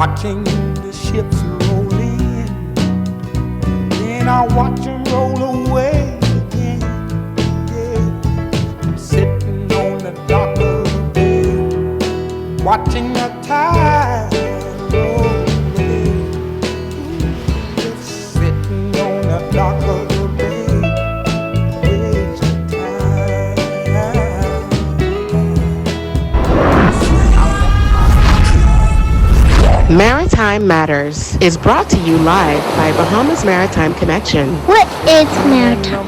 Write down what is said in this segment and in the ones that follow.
watching the ships roll in, then I watch them roll away again. Yeah. I'm sitting on the dock of the bay, watching the tide roll away. Just sitting on the dock of the bay, wasting time. Maritime Matters is brought to you live by Bahamas Maritime Connection. What is maritime?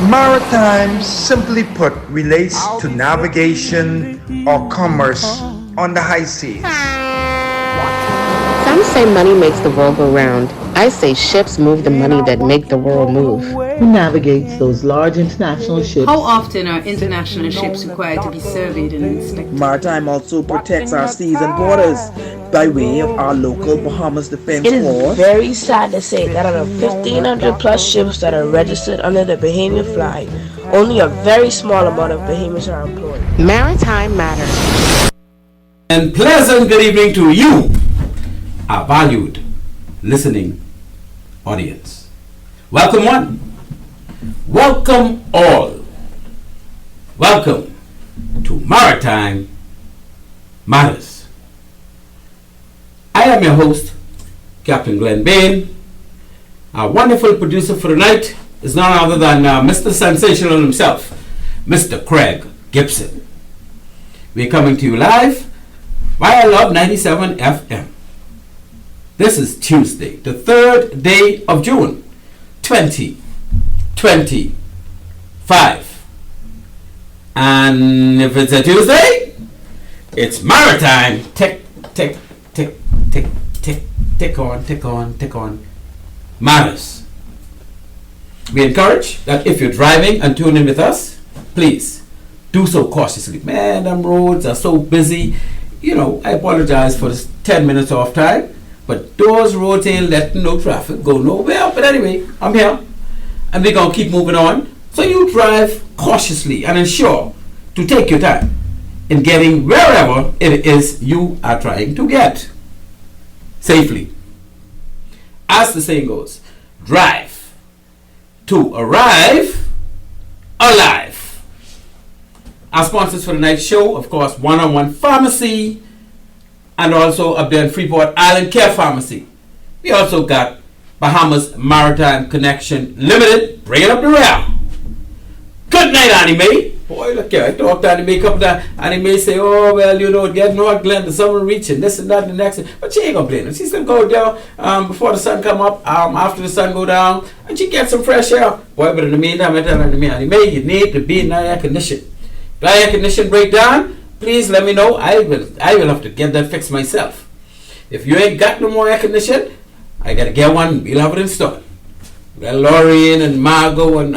Maritime, simply put, relates to navigation or commerce on the high seas. Some say money makes the world go round. I say ships move the money that make the world move. Who navigates those large international ships? How often are international ships required to be surveyed and inspected? Maritime also protects our seas and borders by way of our local Bahamas Defense It Force. is very sad to say that out of 1,500 plus ships that are registered under the Bahamian flag, only a very small amount of Bahamians are employed. Maritime Matters. And pleasant good evening to you, our valued listening audience. Welcome one. Welcome all. Welcome to Maritime Matters. I am your host, Captain Glenn Bain. Our wonderful producer for tonight is none other than Mr. Sensational himself, Mr. Craig Gibson. We're coming to you live via Love 97 FM. This is Tuesday, the 3rd day of June, 2025. And if it's a Tuesday, it's maritime. Tick, tick, tick, tick, tick, tick on, tick on, tick on. Matters. We encourage that if you're driving and tuning in with us, please do so cautiously. Man, them roads are so busy. You know, I apologize for this 10 minutes off time. But those roads ain't letting no traffic go nowhere. But anyway, I'm here. And we're going to keep moving on. So you drive cautiously and ensure to take your time in getting wherever it is you are trying to get safely. As the saying goes, drive to arrive alive. Our sponsors for tonight's show, of course, One-on-One Pharmacy, and also up there in Freeport Island Care Pharmacy. We also got Bahamas Maritime Connection Limited, bringing up the rear. Good night, Annie. Boy, look here, I talked to Annie a couple times. Annie say, oh, well, you know, get North Glen, the summer reaching, this and that, and the next. But she ain't complaining. She still go down before the sun come up, after the sun go down, and she get some fresh air. Boy, but in the meantime, I tell Annie, you need to be in air condition. If air condition break down, please let me know. I will have to get that fixed myself. If you ain't got no more air condition, I gotta get one. We'll have it installed. We got Lorraine and Margot and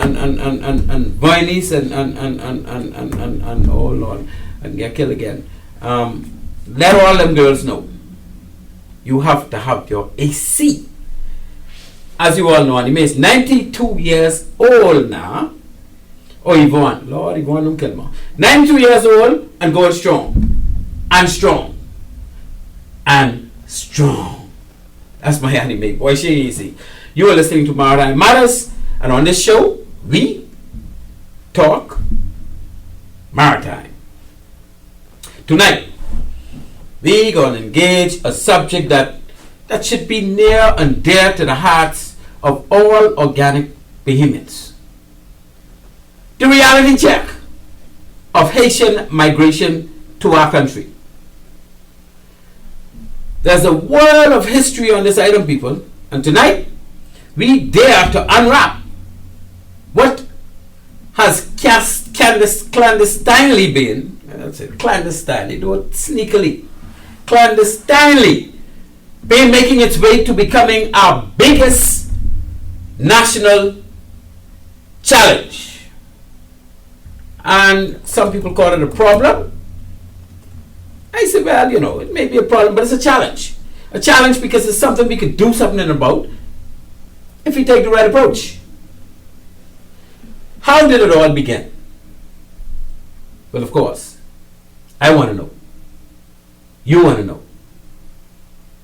Vinice and oh Lord, and get killed again. Let all them girls know. You have to have your AC. As you all know, Anime is 92 years old now. Oh, Yvonne. Lord, Yvonne, don't kill me. 92 years old and going strong. And strong. And strong. That's my anime. Boy, she easy. You are listening to Maritime Matters. And on this show, we talk maritime. Tonight, we're going to engage a subject that should be near and dear to the hearts of all organic Bahamians. The reality check of Haitian migration to our country. There's a world of history on this item, people, and tonight we dare to unwrap what has clandestinely been, that's it, clandestinely, do it sneakily, clandestinely been making its way to becoming our biggest national challenge. And some people call it a problem. I say, well, you know, it may be a problem, but it's a challenge. A challenge because it's something we could do something about if we take the right approach. How did it all begin? Well, of course, I want to know. You want to know.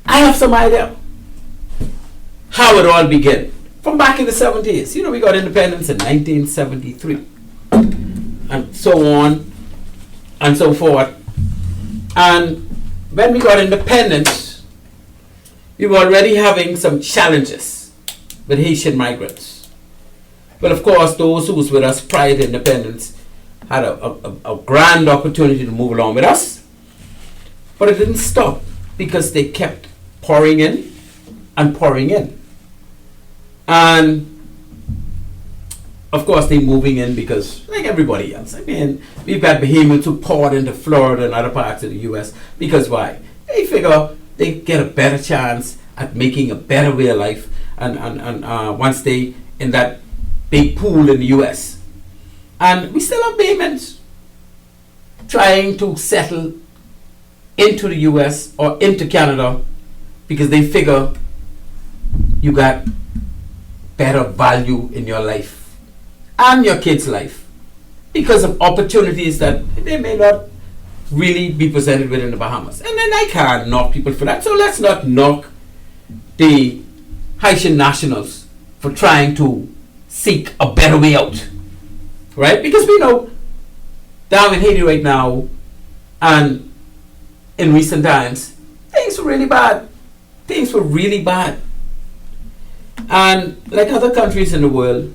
I have some idea how it all began. From back in the 70s. You know, we got independence in 1973. And so on and so forth. And when we got independence, we were already having some challenges with Haitian migrants. But of course, those who was with us prior to independence had a grand opportunity to move along with us. But it didn't stop because they kept pouring in and pouring in. And of course, they're moving in because, like everybody else, I mean, we've got Bahamians who poured into Florida and other parts of the U.S. Because why? They figure they get a better chance at making a better way of life, and once they in that big pool in the U.S. And we still have Bahamians trying to settle into the U.S. or into Canada because they figure you got better value in your life and your kids' life because of opportunities that they may not really be presented with in the Bahamas. And then I can't knock people for that. So let's not knock the Haitian nationals for trying to seek a better way out. Right? Because we know down in Haiti right now and in recent times, things were really bad. Things were really bad. And like other countries in the world,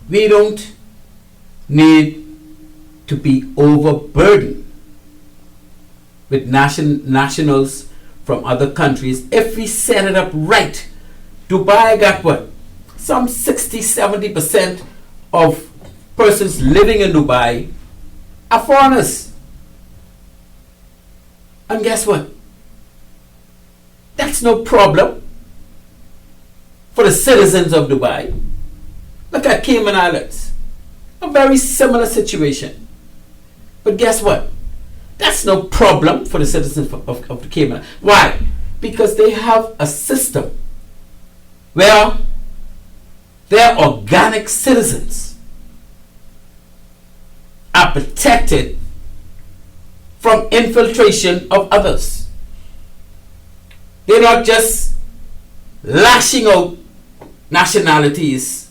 we don't need to be overburdened with nationals from other countries if we set it up right. Dubai got what? Some 60-70% of persons living in Dubai are foreigners. And guess what? That's no problem for the citizens of Dubai. Look at Cayman Islands. A very similar situation. But guess what? That's no problem for the citizens of the Cayman Islands. Why? Because they have a system where their organic citizens are protected from infiltration of others. They're not just lashing out nationalities,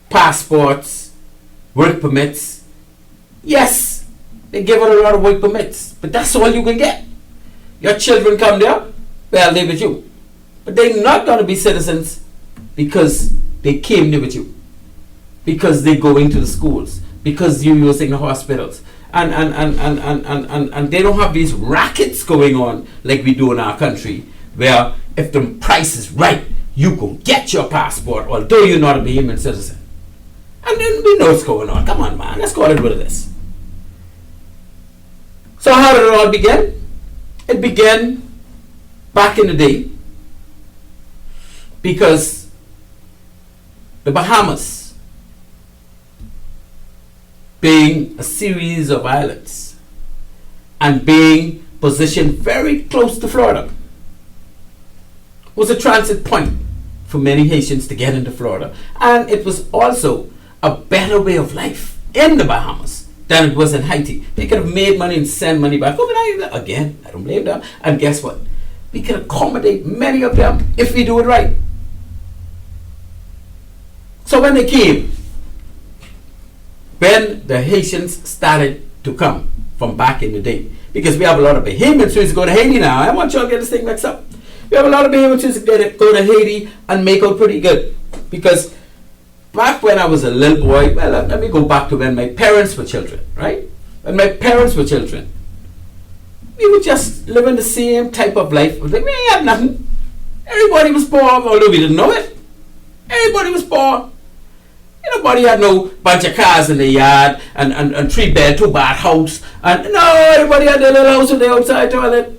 passports, work permits. Yes, they give out a lot of work permits, but that's all you can get. Your children come there, well, they're with you. But they're not going to be citizens because they came there with you. Because they go into the schools. Because you're using the hospitals. And they don't have these rackets going on like we do in our country, where if the price is right, you go get your passport, although you're not a Bahamian citizen. And then we know what's going on. Come on, man, let's go a little bit of this. So how did it all begin? It began back in the day because the Bahamas, being a series of islands and being positioned very close to Florida, was a transit point for many Haitians to get into Florida. And it was also a better way of life in the Bahamas than it was in Haiti. They could have made money and send money back. Again, I don't blame them. And guess what? We can accommodate many of them if we do it right. So when they came, when the Haitians started to come from back in the day, because we have a lot of Bahamians who used to go to Haiti now. I want you all to get this thing mixed up. We have a lot of Bahamians who used to go to Haiti and make out pretty good. Because back when I was a little boy, well, let me go back to when my parents were children, right? When my parents were children, we would just live in the same type of life. We ain't had nothing. Everybody was poor, although we didn't know it. Everybody was poor. Nobody had no bunch of cars in the yard and 3-bed, 2-bath house. And no, everybody had their little house with their outside toilet.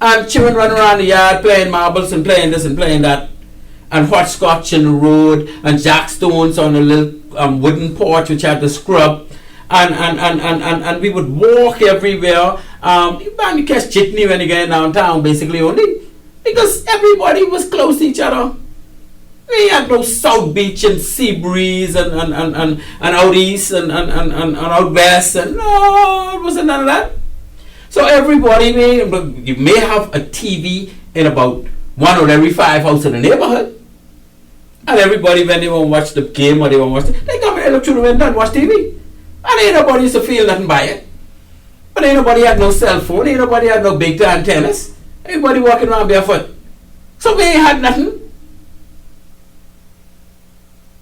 And children running around the yard playing marbles and playing this and playing that. And hopscotch in the road and jackstones on a little wooden porch which had the scrub. And we would walk everywhere. You catch jitney when you get downtown, basically, only because everybody was close to each other. We had no South Beach and Sea Breeze and out east and out west, and no, it wasn't none of that. So everybody you may have a TV in about 1 or every 5 houses in the neighborhood. And everybody, when they want to watch the game or they want to watch they come and look through the window and watch TV. And ain't nobody used to feel nothing by it. But ain't nobody had no cell phone, ain't nobody had no big antennas. Everybody walking around barefoot. So we ain't had nothing.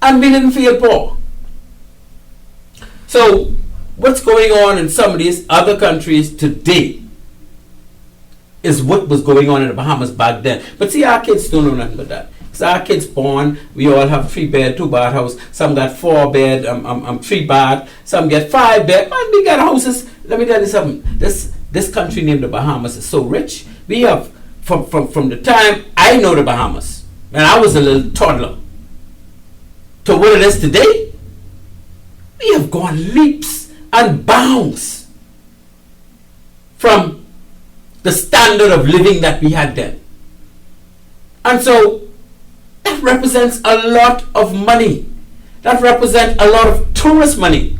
And we didn't feel poor. So what's going on in some of these other countries today is what was going on in the Bahamas back then. But see, our kids don't know nothing about that. So our kids born, we all have 3-bed, 2-bath house. Some got 4-bed, 3-bath. Some get 5-bed. And we got houses. Let me tell you something. This country named the Bahamas is so rich. We have from the time I know the Bahamas, when I was a little toddler, to what it is today, we have gone leaps and bounds from the standard of living that we had then. And so that represents a lot of money. That represents a lot of tourist money.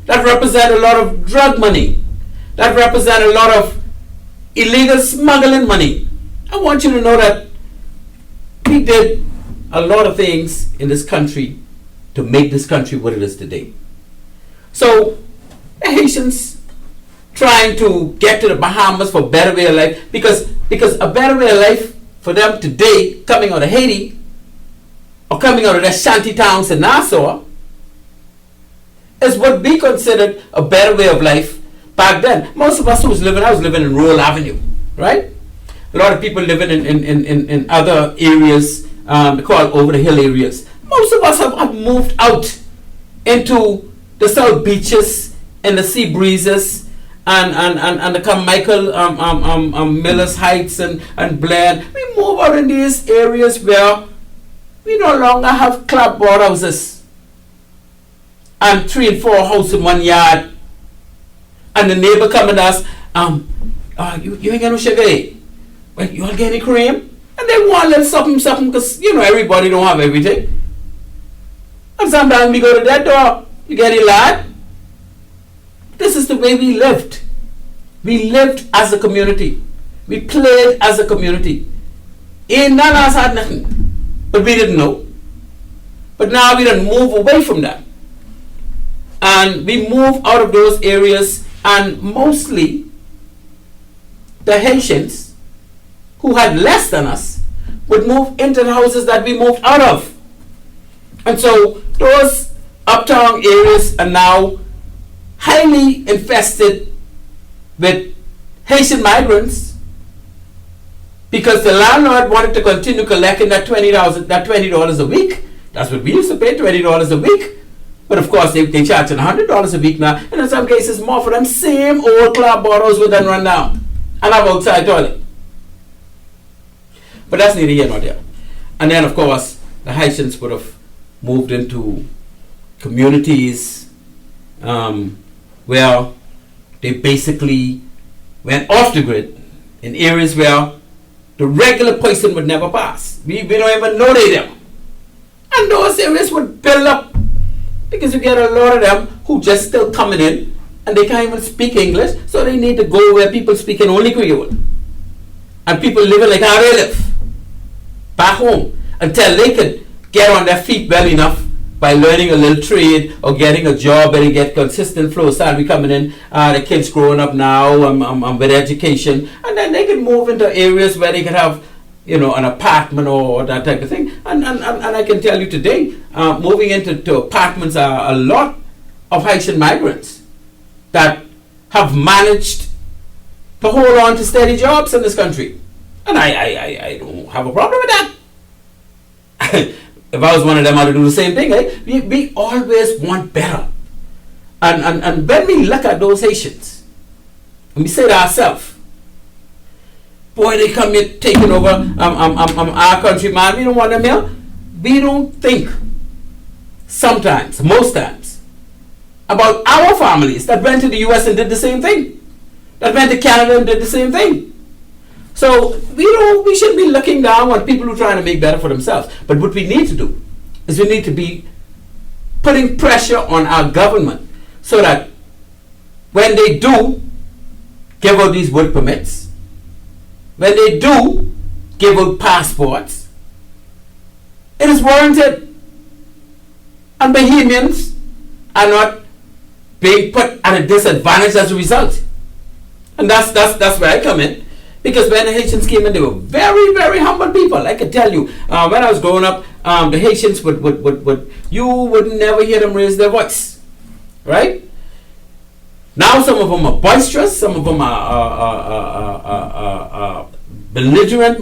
That represents a lot of drug money. That represents a lot of illegal smuggling money. I want you to know that we did a lot of things in this country to make this country what it is today. So the Haitians trying to get to the Bahamas for a better way of life, because a better way of life for them today, coming out of Haiti or coming out of their shanty towns in Nassau, is what we considered a better way of life back then. Most of us I was living in Rural Avenue, right? A lot of people living in other areas, called over the hill areas. Most of us have moved out into the South Beaches and the sea breezes and the Carmichael, Miller's Heights and Blair. We move out in these areas where we no longer have clapboard houses and 3 and 4 houses in one yard. And the neighbor come and ask, you ain't got no sugar, eh? Well, you all get any cream? And they want a little something, because, everybody don't have everything. And sometimes we go to that door, you get a lot. This is the way we lived. We lived as a community. We played as a community. Ain't none of us had nothing. But we didn't know. But now we done move away from that. And we move out of those areas, and mostly the Haitians who had less than us would move into the houses that we moved out of. And so those uptown areas are now highly infested with Haitian migrants, because the landlord wanted to continue collecting that $20 a week. That's what we used to pay, $20 a week. But of course they charge $100 a week now, and in some cases more for them same old club bottles with them run down and have outside toilet. But that's neither here nor there. And then of course the Haitians would have moved into communities where they basically went off the grid in areas where the regular person would never pass. We don't even know they them. And those areas would build up, because you get a lot of them who just still coming in and they can't even speak English, so they need to go where people speaking only Creole. And people living like how they live back home until they could get on their feet well enough by learning a little trade or getting a job where they get consistent flow of salary coming in. The kids growing up now with education, and then they can move into areas where they could have an apartment or that type of thing. And I can tell you today, moving into apartments are a lot of Haitian migrants that have managed to hold on to steady jobs in this country. And I don't have a problem with that. If I was one of them, I'd do the same thing. We always want better. And when we look at those Haitians, and we say to ourselves, boy, they come here taking over our country, man. We don't want them here. We don't think sometimes, most times, about our families that went to the US and did the same thing, that went to Canada and did the same thing. So we shouldn't be looking down on people who are trying to make better for themselves. But what we need to do is we need to be putting pressure on our government so that when they do give out these work permits, when they do give out passports, it is warranted. And Bahamians are not being put at a disadvantage as a result. And that's where I come in. Because when the Haitians came in, they were very, very humble people. I can tell you, when I was growing up, the Haitians would you would never hear them raise their voice, right? Now some of them are boisterous, some of them are belligerent.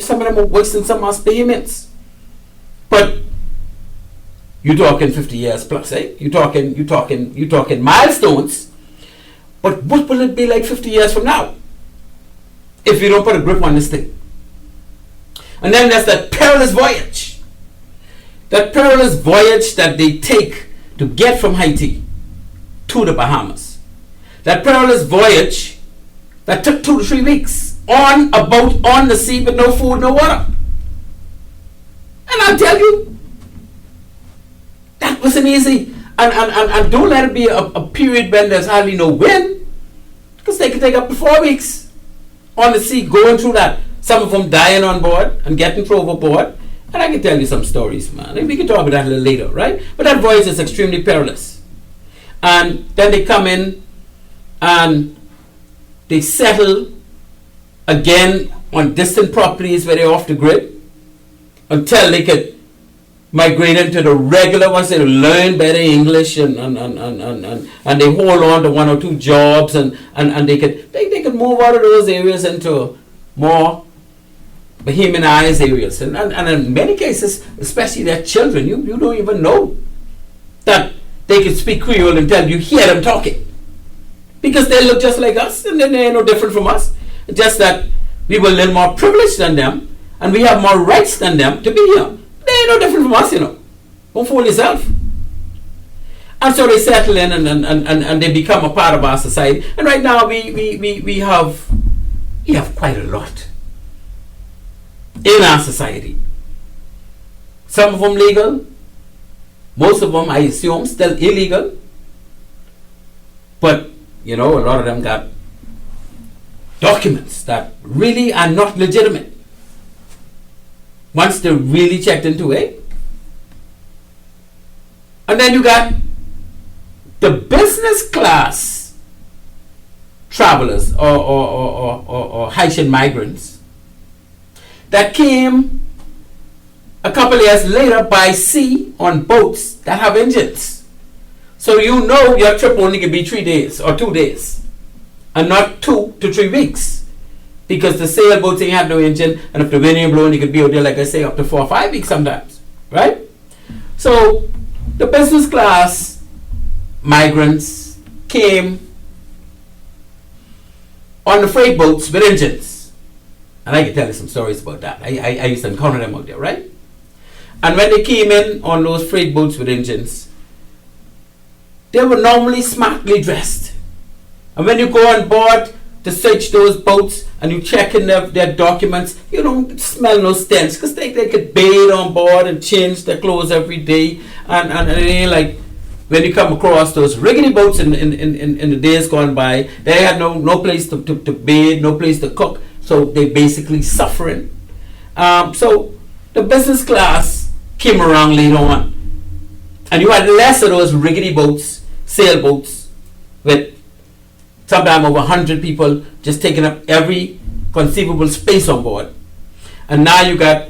Some of them are worse than some of us Bahamians. But you're talking 50 years plus, eh? You're talking milestones. But what will it be like 50 years from now if you don't put a grip on this thing? And then there's that perilous voyage. That perilous voyage that they take to get from Haiti to the Bahamas. That perilous voyage that took 2 to 3 weeks on a boat on the sea with no food, no water. And I'll tell you, that wasn't easy. And don't let it be a period when there's hardly no wind, because they could take up to 4 weeks on the sea going through that. Some of them dying on board and getting thrown overboard. And I can tell you some stories, man. We can talk about that a little later, right? But that voyage is extremely perilous. And then they come in and they settle again on distant properties where they're off the grid until they could migrate into the regular ones. They learn better English and they hold on to 1 or 2 jobs and they could move out of those areas into more Bahamianized areas. And in many cases, especially their children, you don't even know that they can speak Creole until you hear them talking. Because they look just like us and they're no different from us. Just that we were a little more privileged than them and we have more rights than them to be here. They ain't no different from us, you know. Don't fool yourself. And so they settle in and they become a part of our society. And right now we have quite a lot in our society. Some of them legal, most of them I assume still illegal. But you know, a lot of them got documents that really are not legitimate once they're really checked into it. And then you got the business class travelers or Haitian migrants that came a couple years later by sea on boats that have engines. So you know your trip only can be 3 days or 2 days and not 2 to 3 weeks. Because the sailboats ain't have no engine, and if the wind ain't blowing, you could be out there, like I say, up to 4 or 5 weeks sometimes, right? So the business class migrants came on the freight boats with engines, and I can tell you some stories about that. I used to encounter them out there, right? And when they came in on those freight boats with engines, they were normally smartly dressed, and when you go on board to search those boats and you check in their documents, you don't smell no stench because they could bathe on board and change their clothes every day. And it ain't like when you come across those rickety boats in the days gone by, they had no place to bathe, no place to cook. So they basically suffering. So the business class came around later on. And you had less of those rickety boats, sailboats, with sometimes over 100 people just taking up every conceivable space on board. And now you got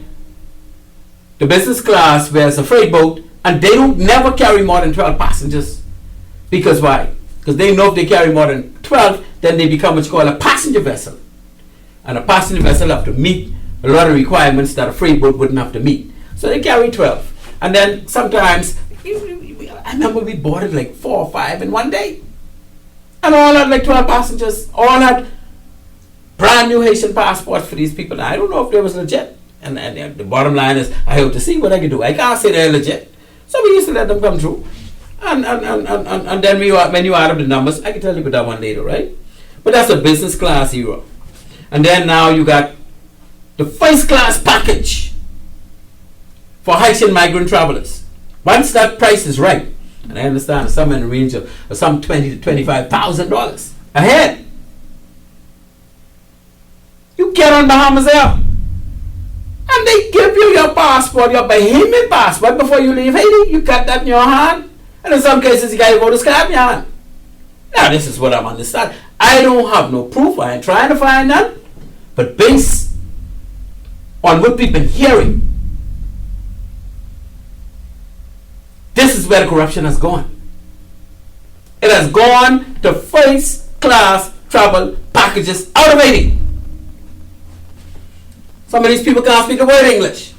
the business class where it's a freight boat and they don't never carry more than 12 passengers. Because why? Because they know if they carry more than 12, then they become what's called a passenger vessel. And a passenger vessel have to meet a lot of requirements that a freight boat wouldn't have to meet. So they carry 12. And then sometimes, I remember we boarded like 4 or 5 in one day. And all had like 12 passengers, all had brand new Haitian passports for these people. Now, I don't know if they was legit. And the bottom line is, I have to see what I can do. I can't say they're legit. So we used to let them come through. And then when you add up the numbers, I can tell you about that one later, right? But that's a business class era. And then now you got the first class package for Haitian migrant travelers. Once that price is right, and I understand some in the range of some $20,000 to $25,000 a head. get on Bahamas Air and they give you your passport, your Bahamian passport, before you leave Haiti. You got that in your hand, and in some cases you got your voter's card in your hand. Now this is what I'm understanding. I don't have no proof. I ain't trying to find none, but based on what we've been hearing, this is where the corruption has gone. It has gone to first class travel packages out of Haiti. Some of these people can't speak a word English,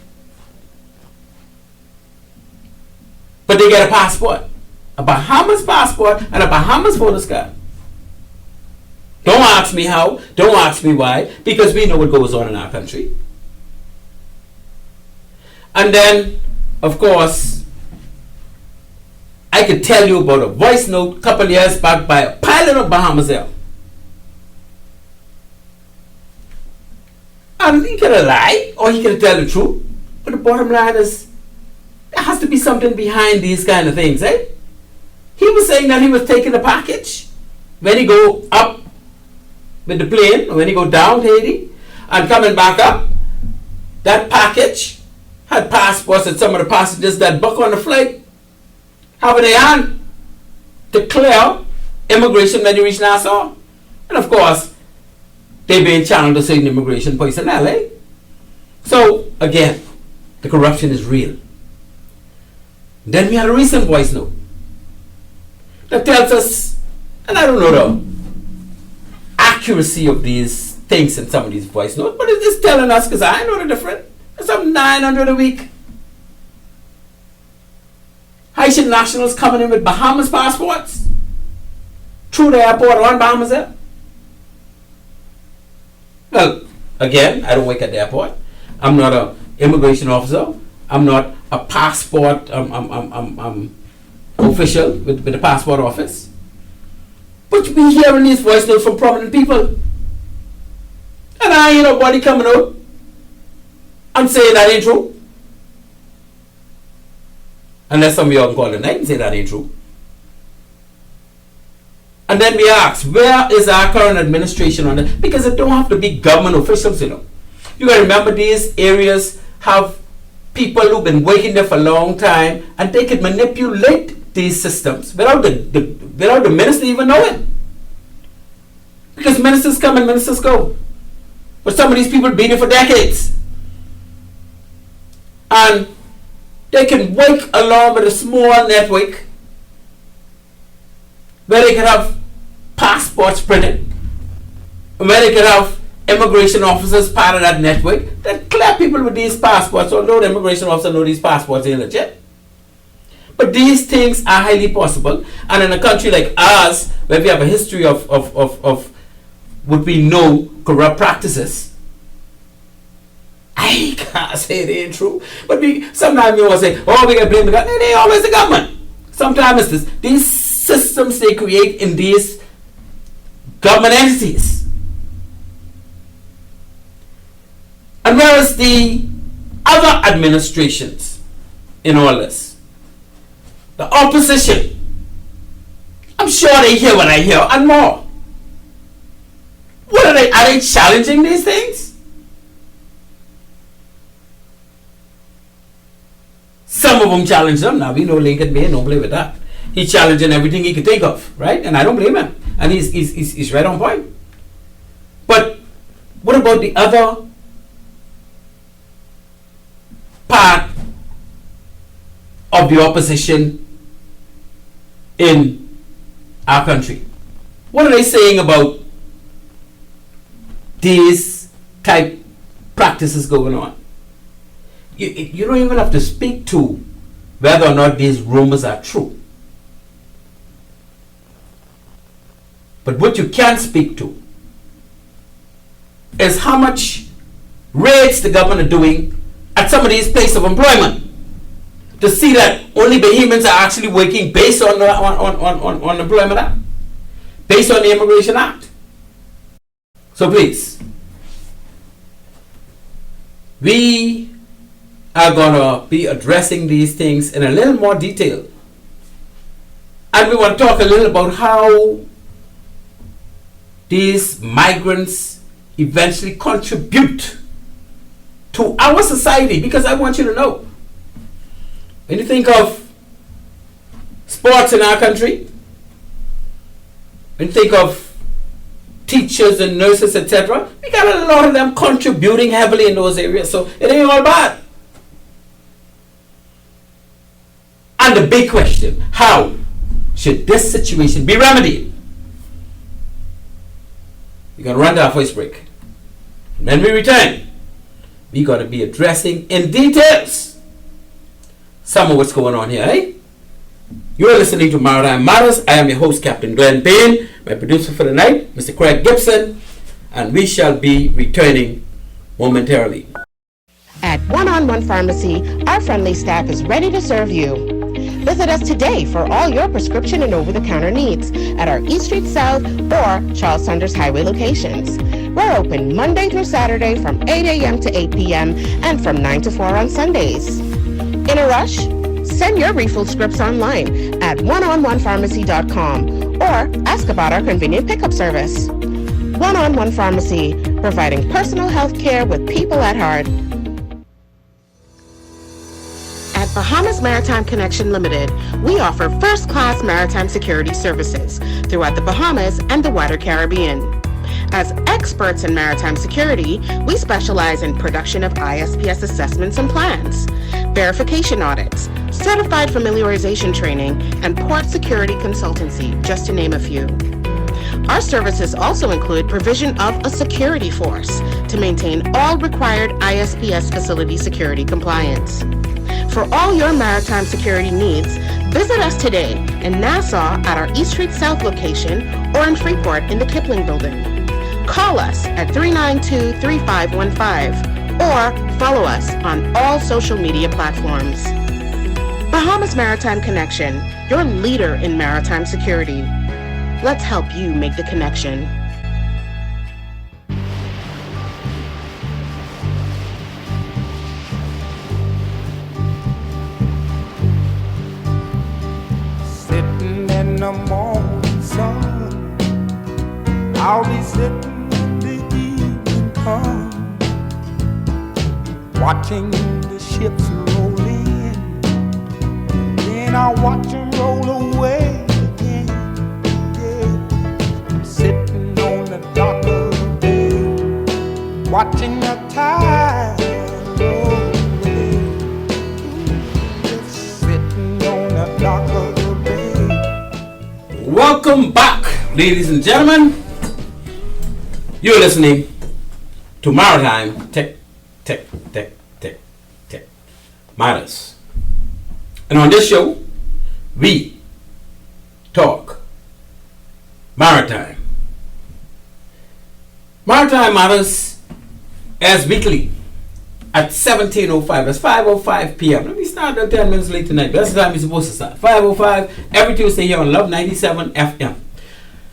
but they get a passport, a Bahamas passport and a Bahamas voter's card. Don't ask me how, don't ask me why, because we know what goes on in our country. And then, of course, I could tell you about a voice note a couple years back by a pilot of Bahamas Air. And he could have lied or he could have tell the truth. But the bottom line is, there has to be something behind these kind of things, eh? He was saying that he was taking a package when he go up with the plane, or when he go down to Haiti, and coming back up. That package had passports that some of the passengers that book on the flight have in their hand to clear immigration when you reach Nassau. And of course, they being channeled to certain immigration personnel, eh? So, again, the corruption is real. Then we had a recent voice note that tells us, and I don't know the accuracy of these things in some of these voice notes, but it's telling us, because I know the difference. It's up 900 a week. Haitian nationals coming in with Bahamas passports through the airport on Bahamas Air. Well, again, I don't work at the airport. I'm not an immigration officer. I'm not a passport official with the passport office. But we hearing these voice notes from prominent people. And I ain't nobody coming out and saying that ain't true. Unless some of y'all can call the night and say that ain't true. And then we ask, where is our current administration on it? Because it don't have to be government officials, you know. You gotta remember these areas have people who've been working there for a long time, and they could manipulate these systems without the minister even knowing. Because ministers come and ministers go. But some of these people have been here for decades. And they can work along with a small network where they can have passports printed, where they can have immigration officers part of that network that clear people with these passports, although the immigration officer know these passports ain't legit. But these things are highly possible, and in a country like ours, where we have a history of what we know corrupt practices, I can't say it ain't true. But sometimes we want to say, oh, we can blame the government. It ain't always the government. Sometimes it's these systems they create in these government entities. And where is the other administrations in all this? The opposition. I'm sure they hear what I hear and more. What are they challenging these things? Some of them challenge them. Now we know Lincoln Bay, don't play with that. He's challenging everything he could think of, right? And I don't blame him. And he's right on point. But what about the other part of the opposition in our country? What are they saying about these type practices going on? You don't even have to speak to whether or not these rumors are true. But what you can speak to is how much raids the government are doing at some of these places of employment to see that only Bahamians are actually working based on the Employment Act, based on the Immigration Act. So please, we are going to be addressing these things in a little more detail. And we want to talk a little about how these migrants eventually contribute to our society. Because I want you to know, when you think of sports in our country, when you think of teachers and nurses, etc., we got a lot of them contributing heavily in those areas. So it ain't all bad. And the big question, how should this situation be remedied? We're going to run to our first break. And when we return, we're going to be addressing in details some of what's going on here, eh? You are listening to Maritime Matters. I am your host, Captain Glenn Payne, my producer for the night, Mr. Craig Gibson, and we shall be returning momentarily. At One-on-One Pharmacy, our friendly staff is ready to serve you. Visit us today for all your prescription and over-the-counter needs at our East Street South or Charles Saunders Highway locations. We're open Monday through Saturday from 8 a.m. to 8 p.m. and from 9 to 4 on Sundays. In a rush? Send your refill scripts online at oneononepharmacy.com or ask about our convenient pickup service. One-on-One Pharmacy, providing personal health care with people at heart. At Bahamas Maritime Connection Limited, we offer first-class maritime security services throughout the Bahamas and the wider Caribbean. As experts in maritime security, we specialize in production of ISPS assessments and plans, verification audits, certified familiarization training, and port security consultancy, just to name a few. Our services also include provision of a security force to maintain all required ISPS facility security compliance. For all your maritime security needs, visit us today in Nassau at our East Street South location or in Freeport in the Kipling Building. Call us at 392-3515 or follow us on all social media platforms. Bahamas Maritime Connection, your leader in maritime security. Let's help you make the connection. Sitting in the morning sun, I'll be sitting when the evening comes, watching the ships roll in, then I'll watch them roll away again. Yeah, I'm sitting on the dock of the bay, watching the tide roll away. Just sitting on the dock of the bay. Welcome back, ladies and gentlemen. You're listening to Maritime Matters. And on this show, we talk maritime. Maritime Matters as weekly at 17:05. That's 5:05 p.m. Let me start at 10 minutes late tonight. That's the time we're supposed to start. 5:05 every Tuesday here on Love 97 FM.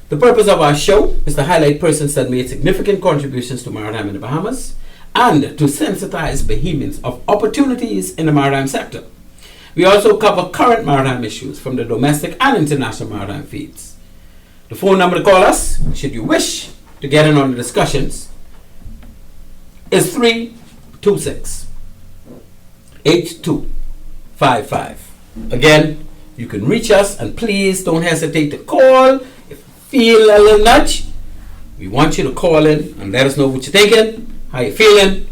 The purpose of our show is to highlight persons that made significant contributions to maritime in the Bahamas and to sensitize Bahamians of opportunities in the maritime sector. We also cover current maritime issues from the domestic and international maritime feeds. The phone number to call us, should you wish to get in on the discussions, is 326-8255. Again, you can reach us, and please don't hesitate to call. If you feel a little nudge, we want you to call in and let us know what you're thinking, how you're feeling,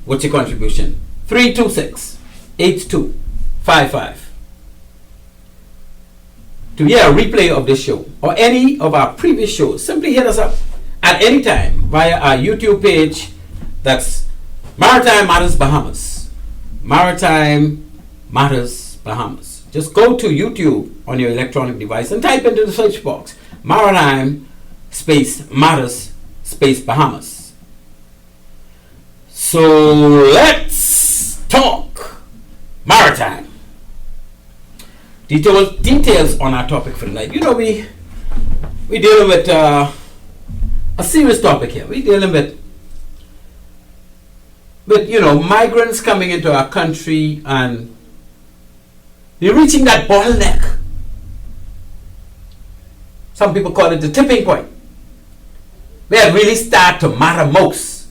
what's your contribution. 326-8255. To hear a replay of this show or any of our previous shows, simply hit us up at any time via our YouTube page. That's Maritime Matters Bahamas. Maritime Matters Bahamas. Just go to YouTube on your electronic device and type into the search box Maritime space Matters space Bahamas. So let's talk maritime. Details on our topic for tonight. You know, we dealing with a serious topic here. We dealing with migrants coming into our country, and they're reaching that bottleneck. Some people call it the tipping point. where it really start to matter most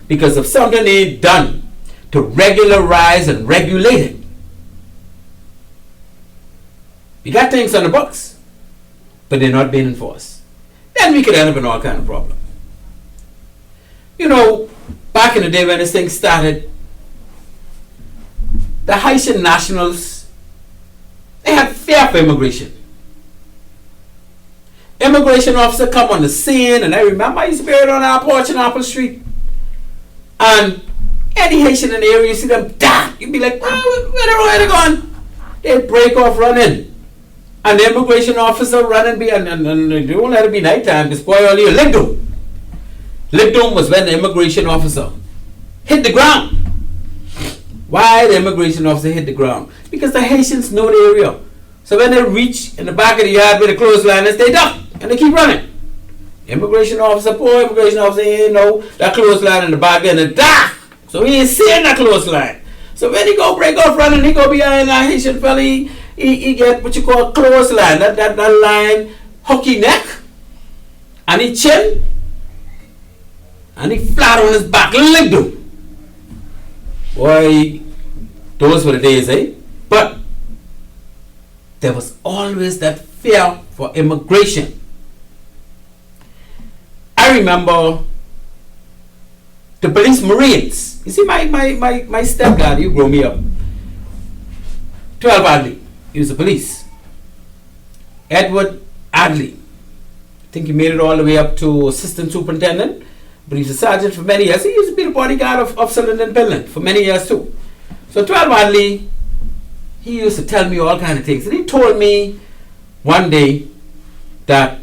because of something they done to regularize and regulate it. We got things on the books, but they're not being enforced. Then we could end up in all kind of problems. You know, back in the day when this thing started, the Haitian nationals, they had fear for immigration. Immigration officer come on the scene, and I remember I used to be out on our porch in Apple Street, and any Haitian in the area, you see them, you'd be like, where they gone? They'd break off running. And the immigration officer running behind, and they won't let it be nighttime, this boy only a ligdom. Ligdom was when the immigration officer hit the ground. Why the immigration officer hit the ground? Because the Haitians know the area. So when they reach in the back of the yard where the clothesline is, they duck and they keep running. Immigration officer, poor immigration officer, he ain't know that clothesline in the back there, and the duck. So he ain't seeing that clothesline. So when he go break off running, he go behind that Haitian fella, he get what you call clothesline, that line, hockey neck, and he chin, and he flat on his back, licked him. Boy, those were the days, eh? But there was always that fear for immigration. I remember the police Marines. You see, my stepdad, you grew me up. 12 Adley, he was the police. Edward Adley, I think he made it all the way up to assistant superintendent, but he was a sergeant for many years. He used to be the bodyguard of Sullivan Pinland for many years too. So 12 Adley, he used to tell me all kind of things. And he told me one day that,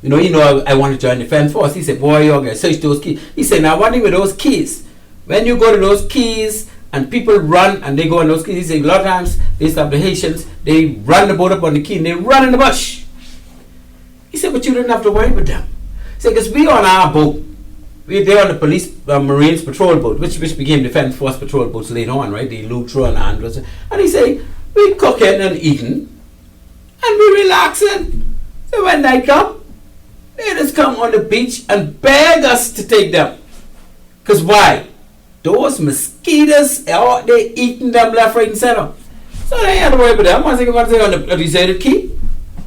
I want to join the defense force. He said, boy, you're going to search those keys. He said, now one thing with those keys, when you go to those keys and people run and they go on those keys, he said, a lot of times they stop the Haitians, they run the boat up on the key and they run in the bush. He said, but you didn't have to worry about them. He said, because we on our boat, we there on the police Marines patrol boat, which became defense force patrol boats later on, right? The Lutra and Andros. And he said, we cooking and eating and we relaxing. So when night come, they just come on the beach and beg us to take them. Because why? Those mosquitoes, they eating them left, right, and center. So they had to worry about them. Once they on the deserted key,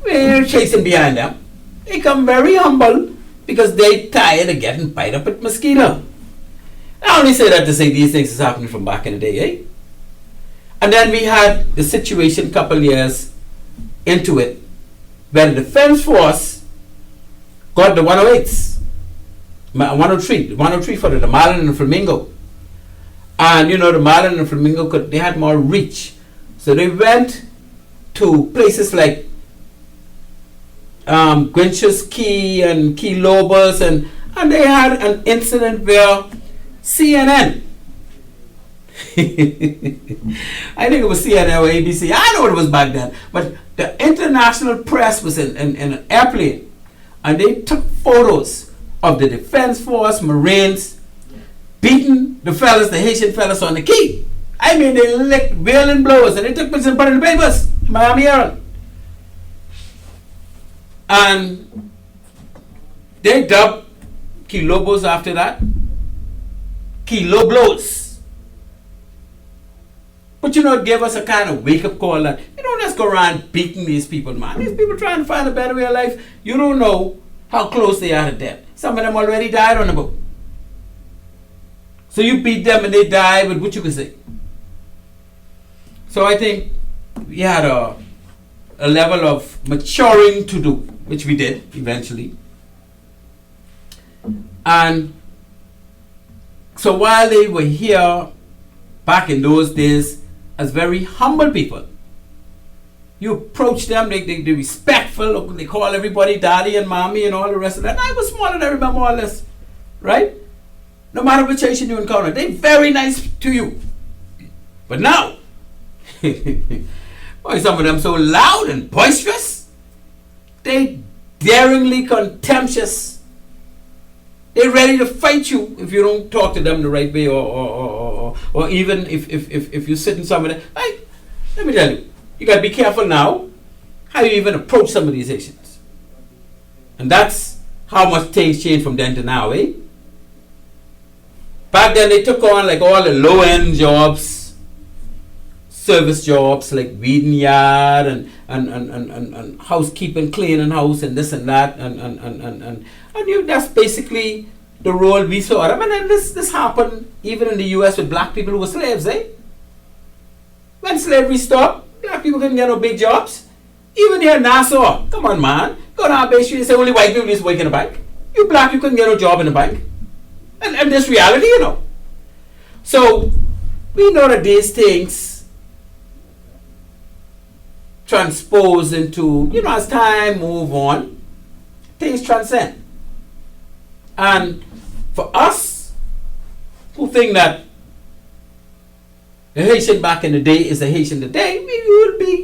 we're chasing behind them. They come very humble because they tired of getting bite up with mosquito. I only say that to say these things is happening from back in the day, eh? And then we had the situation a couple years into it when the defense force got the 108s, 103 for the Marlin and the Flamingo. And the Marlin and the Flamingo, they had more reach. So they went to places like Grinch's Key and Key Lobos, and they had an incident where CNN, I think it was CNN or ABC, I know what it was back then, but the international press was in an airplane, and they took photos of the Defense Force Marines beating the Haitian fellas on the key. I mean, they licked wailing blows, and they took pictures and put it in the papers, Miami Herald. And they dubbed Key Lobos after that Key Loblos. But it gave us a kind of wake-up call that you don't just go around beating these people, man. These people trying to find a better way of life. You don't know how close they are to death. Some of them already died on the boat. So you beat them and they die with what you can say. So I think we had a level of maturing to do, which we did eventually. And so while they were here back in those days as very humble people, you approach them, they respectful, they call everybody daddy and mommy and all the rest of that. And I was smaller than I remember all this, right? No matter which Haitian you encounter, they're very nice to you. But now, boy, some of them so loud and boisterous, they daringly contemptuous. They're ready to fight you if you don't talk to them the right way, or even if you sit in some of them. Let me tell you, you got to be careful now how you even approach some of these Haitians. And that's how much things change from then to now, eh? Back then they took on like all the low-end jobs, service jobs like weeding yard and housekeeping, cleaning house and this and that and that's basically the role we saw. I mean, this happened even in the US with black people who were slaves, eh? When slavery stopped, black people couldn't get no big jobs. Even here in Nassau, come on man, go down Bay Street and say only white people used to work in the bank. You black, you couldn't get no job in the bank. And this reality, you know. So we know that these things transpose into, you know, as time move on, things transcend. And for us who think that the Haitian back in the day is the Haitian today, you will be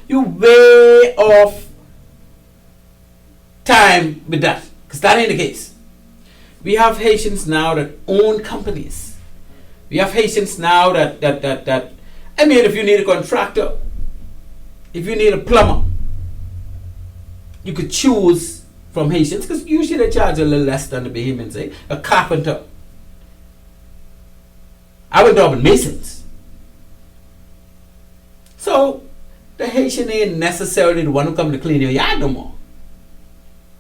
you way off time with that, because that ain't the case. We have Haitians now that own companies. We have Haitians now that I mean, if you need a contractor, if you need a plumber, you could choose from Haitians, because usually they charge a little less than the Bahamians, eh? A carpenter. I went up in masons. So the Haitian ain't necessarily the one who come to clean your yard no more.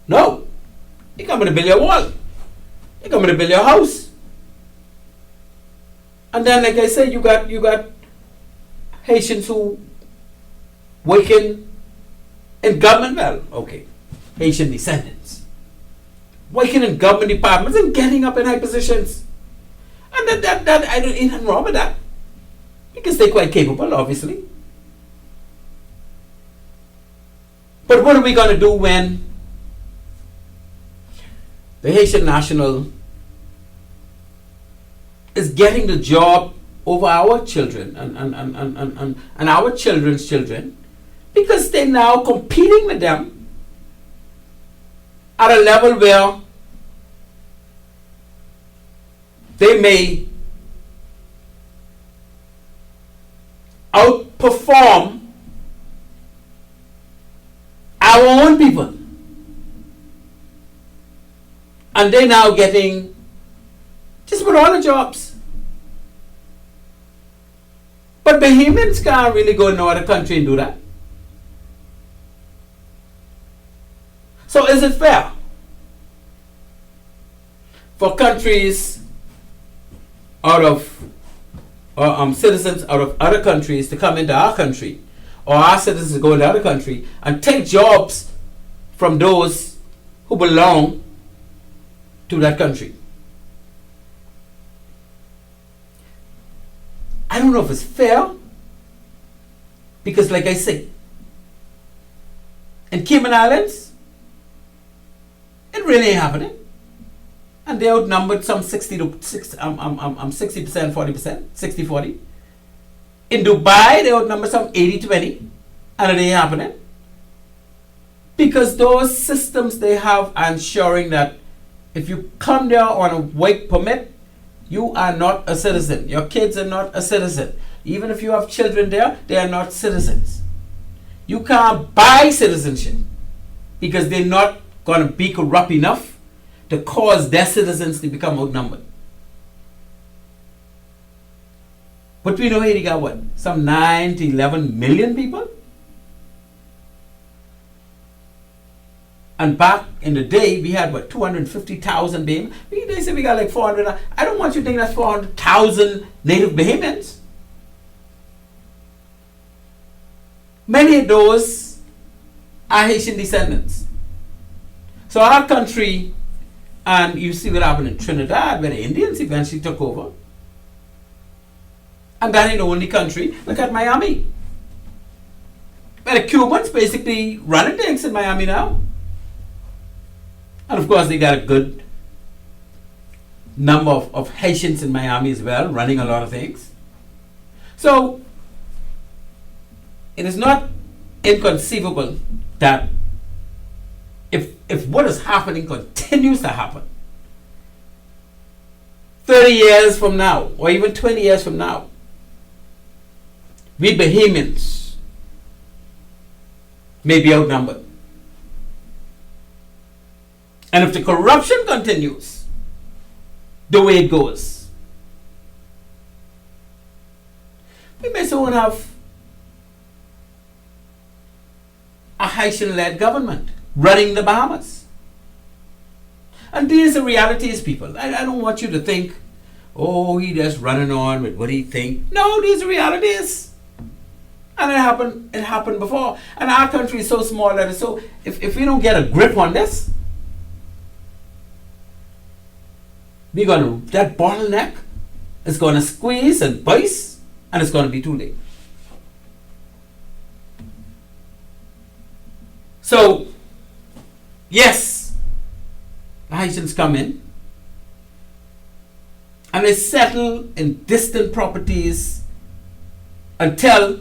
No. He coming to build your wall. He coming to build your house. And then, like I said, you got Haitians who working in government, well, okay, Haitian descendants, working in government departments and getting up in high positions. And that I don't, ain't nothing wrong with that. Because they're quite capable, obviously. But what are we going to do when the Haitian national is getting the job over our children and our children's children, because they're now competing with them at a level where they may outperform our own people. And they're now getting just about all the jobs. But Bahamians can't really go in no other country and do that. So is it fair for countries out of citizens out of other countries to come into our country, or our citizens to go into other country and take jobs from those who belong to that country? I don't know if it's fair, because like I say, in Cayman Islands, it really ain't happening. And they outnumbered some 60%, 40%, 60-40. In Dubai, they outnumbered some 80-20, and it ain't happening. Because those systems they have are ensuring that if you come there on a work permit, you are not a citizen. Your kids are not a citizen. Even if you have children there, they are not citizens. You can't buy citizenship because they're not going to be corrupt enough to cause their citizens to become outnumbered. But we know Haiti got what? Some 9 to 11 million people? And back in the day, we had what, 250,000 Bahamians? They say we got like 400. I don't want you to think that's 400,000 native Bahamians. Many of those are Haitian descendants. So our country, and you see what happened in Trinidad, where the Indians eventually took over. And that ain't the only country. Look at Miami, where the Cubans basically running things in Miami now. And of course, they got a good number of Haitians in Miami as well, running a lot of things. So it is not inconceivable that if what is happening continues to happen, 30 years from now, or even 20 years from now, we Bahamians may be outnumbered. And if the corruption continues the way it goes, we may soon have a Haitian-led government running the Bahamas. And these are realities, people. I don't want you to think, oh, he just running on with what he think. No, these are realities. And it happened before. And our country is so small that if we don't get a grip on this, that bottleneck is going to squeeze and bite, and it's going to be too late. So, yes, the Haitians come in and they settle in distant properties until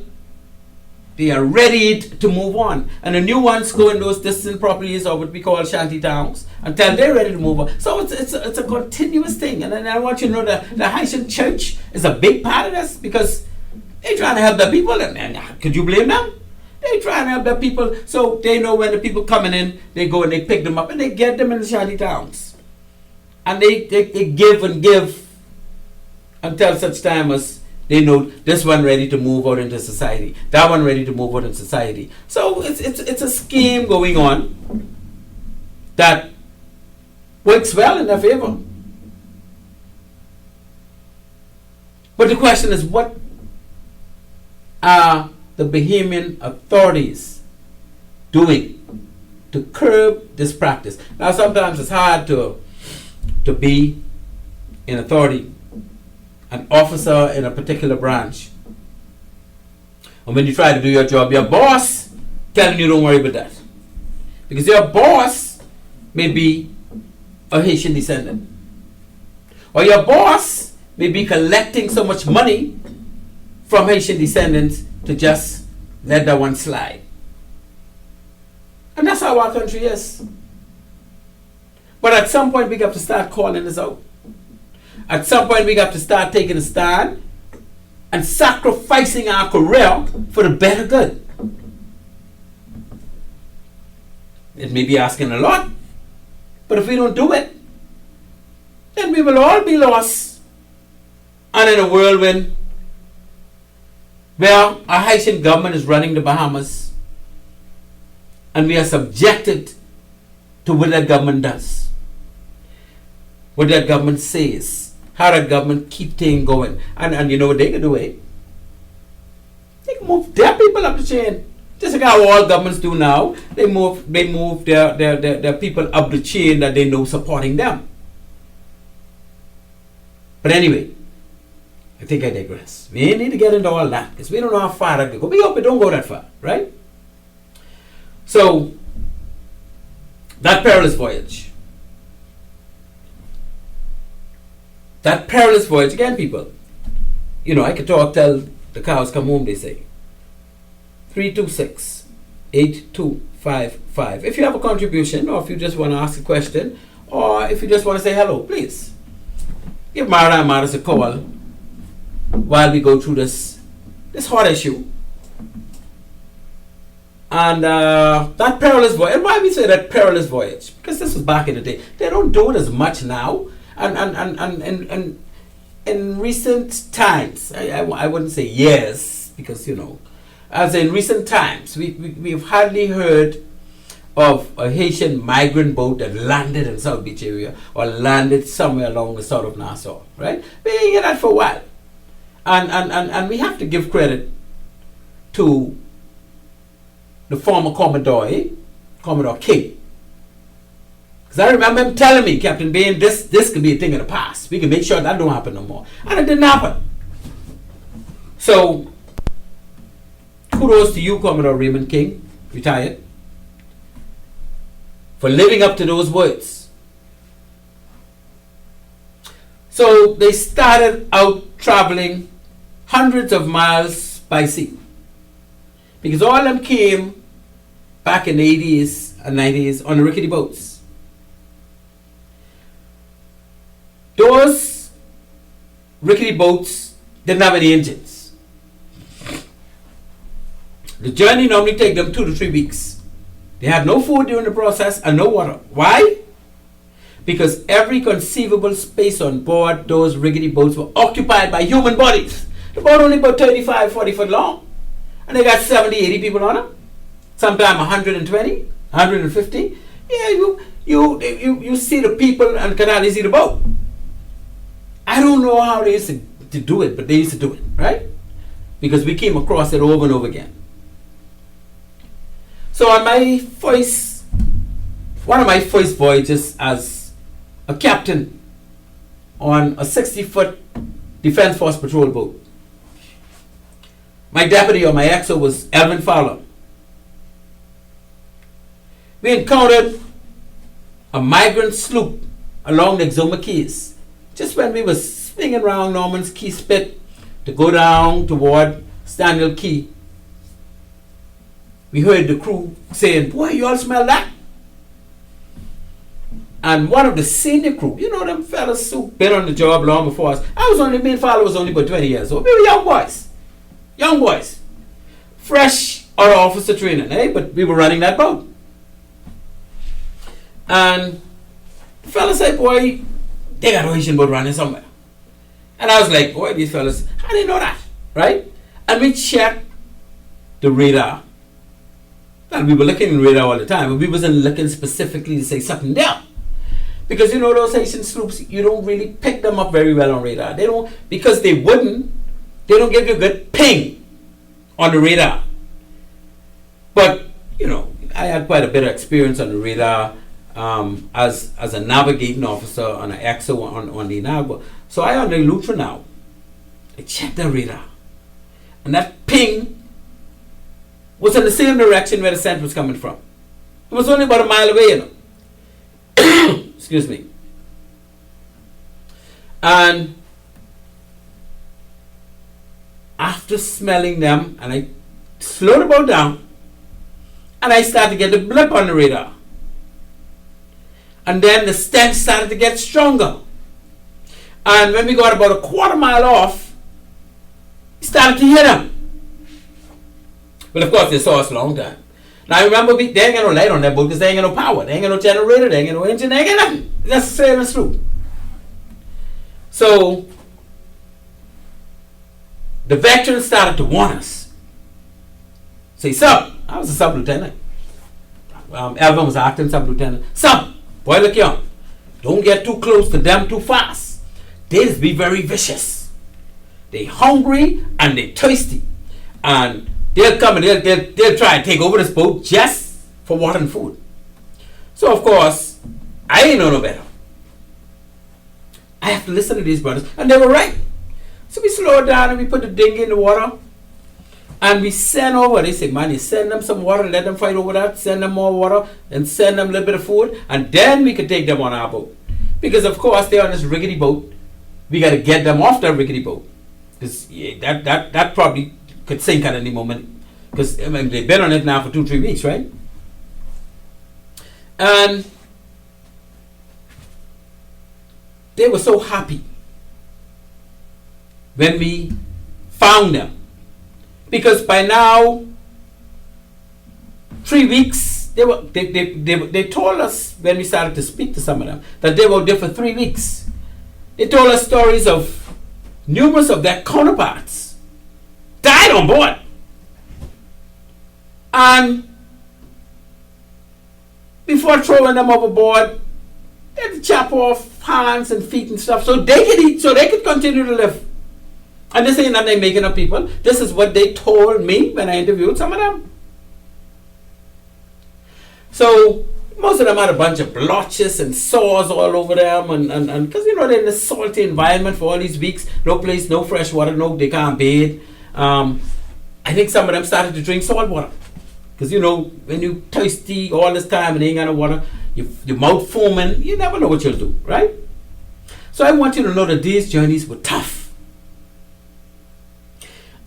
they are ready to move on. And the new ones go in those distant properties, or what we call shanty towns, until they're ready to move on. So it's a continuous thing. And I want you to know that the Haitian church is a big part of this, because they're trying to help the people. And could you blame them? They're trying to help the people, so they know when the people coming in, they go and they pick them up and they get them in the shanty towns. And they give and give until such time as they know this one ready to move out into society, that one ready to move out in society. So it's a scheme going on that works well in their favor. But the question is, what are the Bahamian authorities doing to curb this practice? Now, sometimes it's hard to be in authority, an officer in a particular branch, and when you try to do your job, your boss telling you don't worry about that, because your boss may be a Haitian descendant, or your boss may be collecting so much money from Haitian descendants to just let that one slide. And that's how our country is. But at some point we have to start calling this out. At some point we have to start taking a stand and sacrificing our career for the better good. It may be asking a lot, but if we don't do it, then we will all be lost and in a whirlwind where our Haitian government is running the Bahamas and we are subjected to what that government does, what that government says, how that government keep things going. And you know what they can do, eh? They can move their people up the chain. Just like how all governments do now. They move their people up the chain that they know supporting them. But anyway, I think I digress. We ain't need to get into all that because we don't know how far that go. We hope it don't go that far, right? So, that perilous voyage. That perilous voyage, again, people. You know, I could talk till the cows come home, they say. 326-8255. If you have a contribution, or if you just want to ask a question, or if you just want to say hello, please give Maritime Matters a call while we go through this hot issue. And that perilous voyage, and why we say that perilous voyage? Because this was back in the day. They don't do it as much now. And in recent times, I wouldn't say years, because, you know, as in recent times, we've hardly heard of a Haitian migrant boat that landed in South Beach area or landed somewhere along the south of Nassau, right? We didn't hear that for a while. And we have to give credit to the former Commodore King. Because I remember him telling me, Captain Bain, this could be a thing of the past. We can make sure that don't happen no more. And it didn't happen. So, kudos to you, Commodore Raymond King, retired, for living up to those words. So they started out traveling hundreds of miles by sea, because all of them came back in the 80s and 90s on the rickety boats. Those rickety boats didn't have any engines. The journey normally take them 2 to 3 weeks. They had no food during the process and no water. Why? because every conceivable space on board those rickety boats were occupied by human bodies. The boat only about 35, 40 foot long, and they got 70, 80 people on them. Sometimes 120, 150. Yeah, you see the people and can hardly see the boat. I don't know how they used to do it, but they used to do it, right? Because we came across it over and over again. So on one of my first voyages as a captain on a 60-foot Defense Force patrol boat, my deputy or my XO was Elvin Fowler. We encountered a migrant sloop along the Exuma Keys just when we were swinging around Norman's Key Spit to go down toward Stanley Key. We heard the crew saying, "Boy, you all smell that?" And one of the senior crew, you know them fellas who been on the job long before us. Me and Fowler was only about 20 years old. We were young boys, fresh out of officer training, eh? But we were running that boat. And the fella said, "Boy, they got a Haitian boat running somewhere." And I was like, "Boy, these fellas, how do they know that?" Right? And we checked the radar. Well, we were looking in radar all the time, but we wasn't looking specifically to say something there. Because you know those Haitian sloops, you don't really pick them up very well on radar. They don't give you a good ping on the radar. But, you know, I had quite a bit of experience on the radar as a navigating officer on an XO on the Inagua. So I on the Lutra now. I checked the radar. And that ping was in the same direction where the scent was coming from. It was only about a mile away, you know. Excuse me. And after smelling them, and I slowed the boat down, and I started to get the blip on the radar. And then the stench started to get stronger. And when we got about a quarter mile off, we started to hear them. Well, of course, they saw us a long time. Now, remember, they ain't got no light on that boat because they ain't got no power. They ain't got no generator. They ain't got no engine. They ain't got nothing. That's the sailing sloop. So, the veterans started to warn us. Say, "Sub," I was a sub-lieutenant. Elvin was acting sub-lieutenant. "Sub, boy, look here. Don't get too close to them too fast. They'll be very vicious. They hungry and they thirsty. And they'll come and they'll try and take over this boat just for water and food." So, of course, I ain't know no better. I have to listen to these brothers. And they were right. So we slowed down and we put the dinghy in the water. And we send over. They say, "Man, you send them some water, let them fight over that, send them more water, and send them a little bit of food. And then we could take them on our boat." Because, of course, they're on this rickety boat. We got to get them off that rickety boat. Because that probably could sink at any moment. Because I mean, they've been on it now for 2-3 weeks, right? And they were so happy when we found them. Because by now, 3 weeks, they told us when we started to speak to some of them that they were there for 3 weeks. They told us stories of numerous of their counterparts died on board. And before throwing them overboard, they had to chop off hands and feet and stuff so they could eat, so they could continue to live. And this ain't nothing making up people. This is what they told me when I interviewed some of them. So most of them had a bunch of blotches and sores all over them, and because you know they're in a salty environment for all these weeks, no place, no fresh water, no, they can't bathe. I think some of them started to drink salt water. Because you know, when you thirsty all this time and ain't got no water, your mouth foaming, you never know what you'll do, right? So I want you to know that these journeys were tough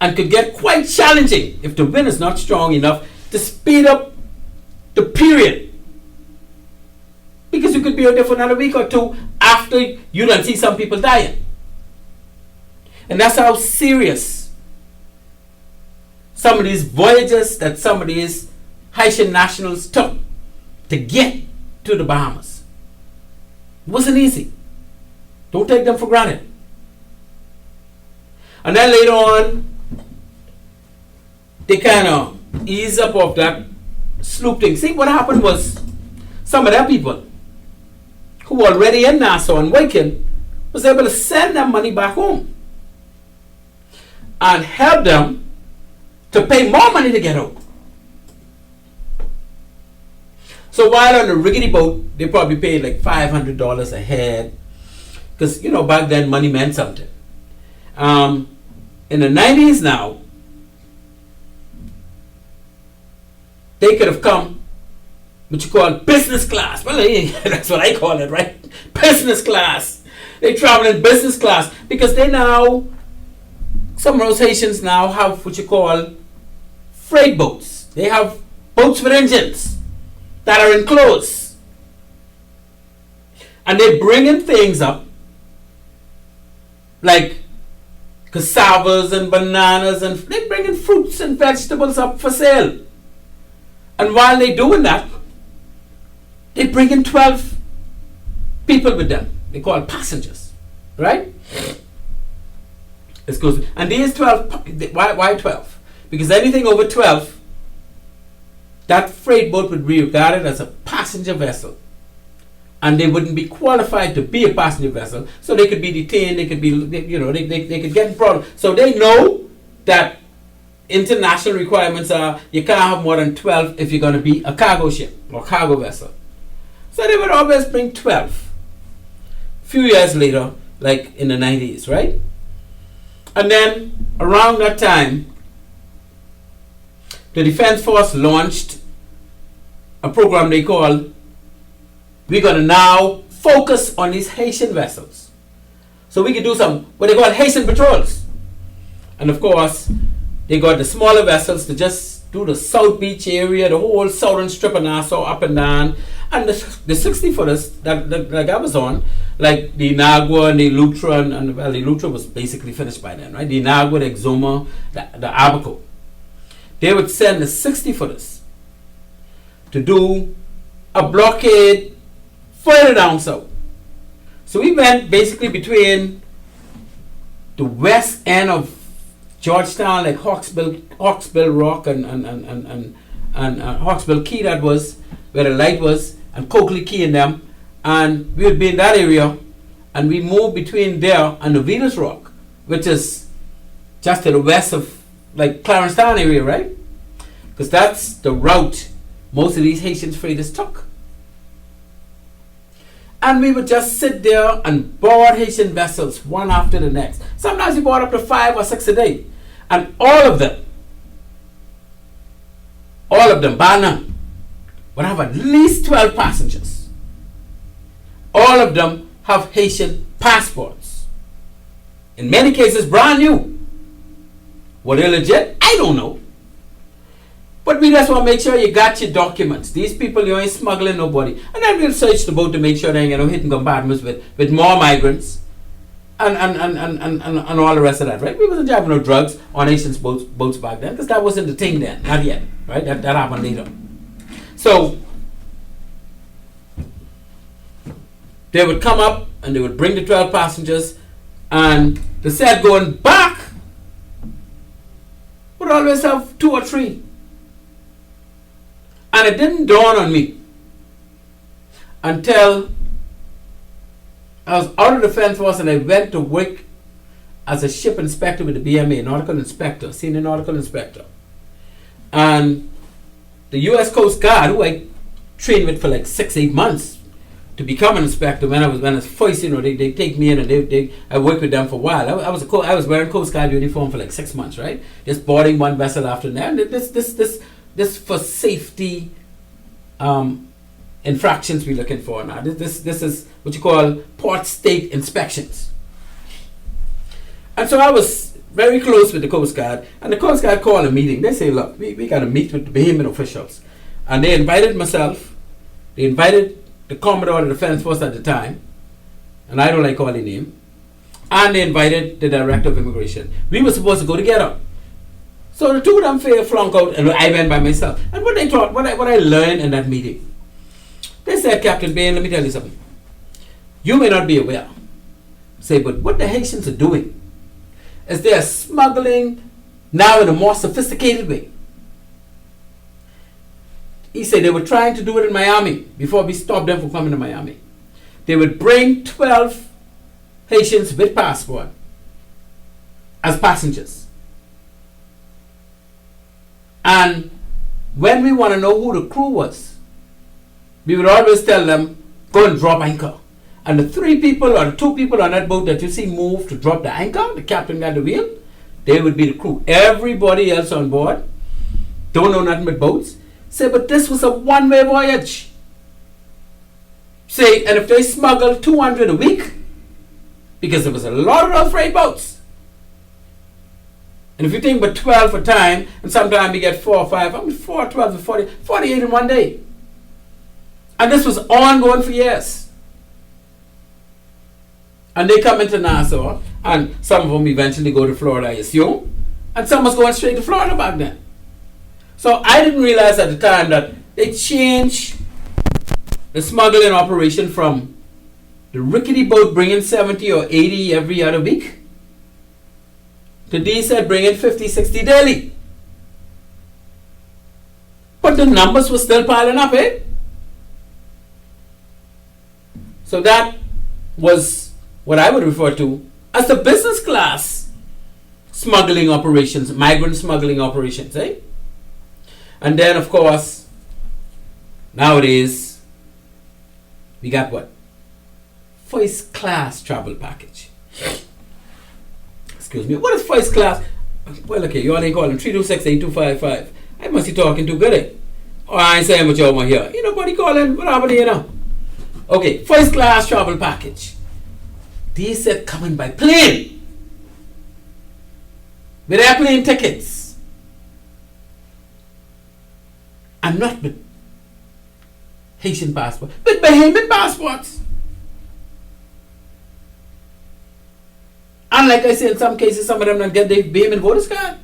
and could get quite challenging if the wind is not strong enough to speed up the period. Because you could be out there for another week or two after you don't see some people dying. And that's how serious some of these voyages that some of these Haitian nationals took to get to the Bahamas. It wasn't easy. Don't take them for granted. And then later on, they kind of ease up of that sloop thing. See, what happened was some of their people who were already in Nassau and Waken was able to send them money back home and help them to pay more money to get out. So while on the rickety boat, they probably paid like $500 a head, because back then money meant something. In the 90s now, they could have come what you call business class. Well, that's what I call it, right? Business class. They travel in business class because some of those Haitians now have what you call freight boats. They have boats with engines that are enclosed. And they bring in things up like cassavas and bananas, and they bring in fruits and vegetables up for sale. And while they're doing that, they bring in 12 people with them. They call passengers, right? Excuse me. And these 12, why 12? Because anything over 12, that freight boat would be regarded as a passenger vessel. And they wouldn't be qualified to be a passenger vessel, so they could be detained, they could be, they could get in problem. So they know that international requirements are you can't have more than 12 if you're going to be a cargo ship or cargo vessel. So they would always bring 12. A few years later, like in the 90s, right? And then around that time, the Defense Force launched a program they called, we're going to now focus on these Haitian vessels. So we can do some, what they call Haitian patrols. And of course, they got the smaller vessels to just do the South Beach area, the whole southern strip of Nassau, up and down. And the 60 footers that I was on, like the Inagua and the Lutra, and the Lutra was basically finished by then, right? The Inagua, the Exuma, the Abaco. They would send the 60 footers to do a blockade further down south. So we went basically between the west end of Georgetown, like Hawksbill Rock and Hawksbill Key, that was where the light was, and Coakley Key and them, and we would be in that area, and we moved between there and the Venus Rock, which is just to the west of like Clarence Town area, right? Because that's the route most of these Haitian freighters took. And we would just sit there and board Haitian vessels one after the next. Sometimes we board up to 5 or 6 a day. And all of them, bar none, would have at least 12 passengers. All of them have Haitian passports. In many cases, brand new. Were they legit? I don't know. But we just want to make sure you got your documents. These people, you ain't smuggling nobody. And then we'll search the boat to make sure they ain't hidden compartments with more migrants and all the rest of that, right? We wasn't having no drugs on Haitian boats back then, because that wasn't the thing then. Not yet, right? That happened later. So they would come up and they would bring the 12 passengers, and the set going back would always have 2 or 3. And it didn't dawn on me until I was out of the Defense Force and I went to work as a ship inspector with the BMA, nautical inspector, senior nautical inspector. And the U.S. Coast Guard, who I trained with for like 6-8 months to become an inspector, when I was first, they take me in and I worked with them for a while. I was wearing Coast Guard uniform for like 6 months, right? Just boarding one vessel after another. And this for safety infractions we're looking for now. This is what you call port state inspections. And so I was very close with the Coast Guard, and the Coast Guard called a meeting. They say, look, we got to meet with the Bahamian officials. And they invited myself, they invited the Commodore of the Defense Force at the time, and I don't like calling name, and they invited the Director of Immigration. We were supposed to go together. So the two of them flunk out, and I went by myself. And what they taught, what I learned in that meeting, they said, Captain Bain, let me tell you something. You may not be aware. Say, but what the Haitians are doing is they are smuggling now in a more sophisticated way. He said they were trying to do it in Miami before we stopped them from coming to Miami. They would bring 12 Haitians with passport as passengers. And when we want to know who the crew was, we would always tell them, go and drop anchor. And the 3 people or the 2 people on that boat that you see move to drop the anchor, the captain got the wheel, they would be the crew. Everybody else on board don't know nothing but boats. Say, but this was a one-way voyage. Say, and if they smuggled 200 a week, because there was a lot of those freight boats. And if you think about 12 a time, and sometimes we get 4 or 5, I mean 4, 12, 40, 48 in one day. And this was ongoing for years. And they come into Nassau, and some of them eventually go to Florida, I assume. And some was going straight to Florida back then. So I didn't realize at the time that they changed the smuggling operation from the rickety boat bringing 70 or 80 every other week to these said bringing 50, 60 daily. But the numbers were still piling up, eh? So that was what I would refer to as the business class smuggling operations, migrant smuggling operations, eh? And then, of course, nowadays, we got what? First class travel package. Excuse me. What is first class? Well, okay, you all ain't calling 326-8255. I must be talking too good, eh? Oh, I ain't saying what y'all want here. Ain't nobody calling. What happened here now? Okay, first class travel package. These said coming by plane. With airplane tickets. And not with Haitian passport, with Bahamian passports. And like I said, in some cases, some of them don't get their Bahamian voters card.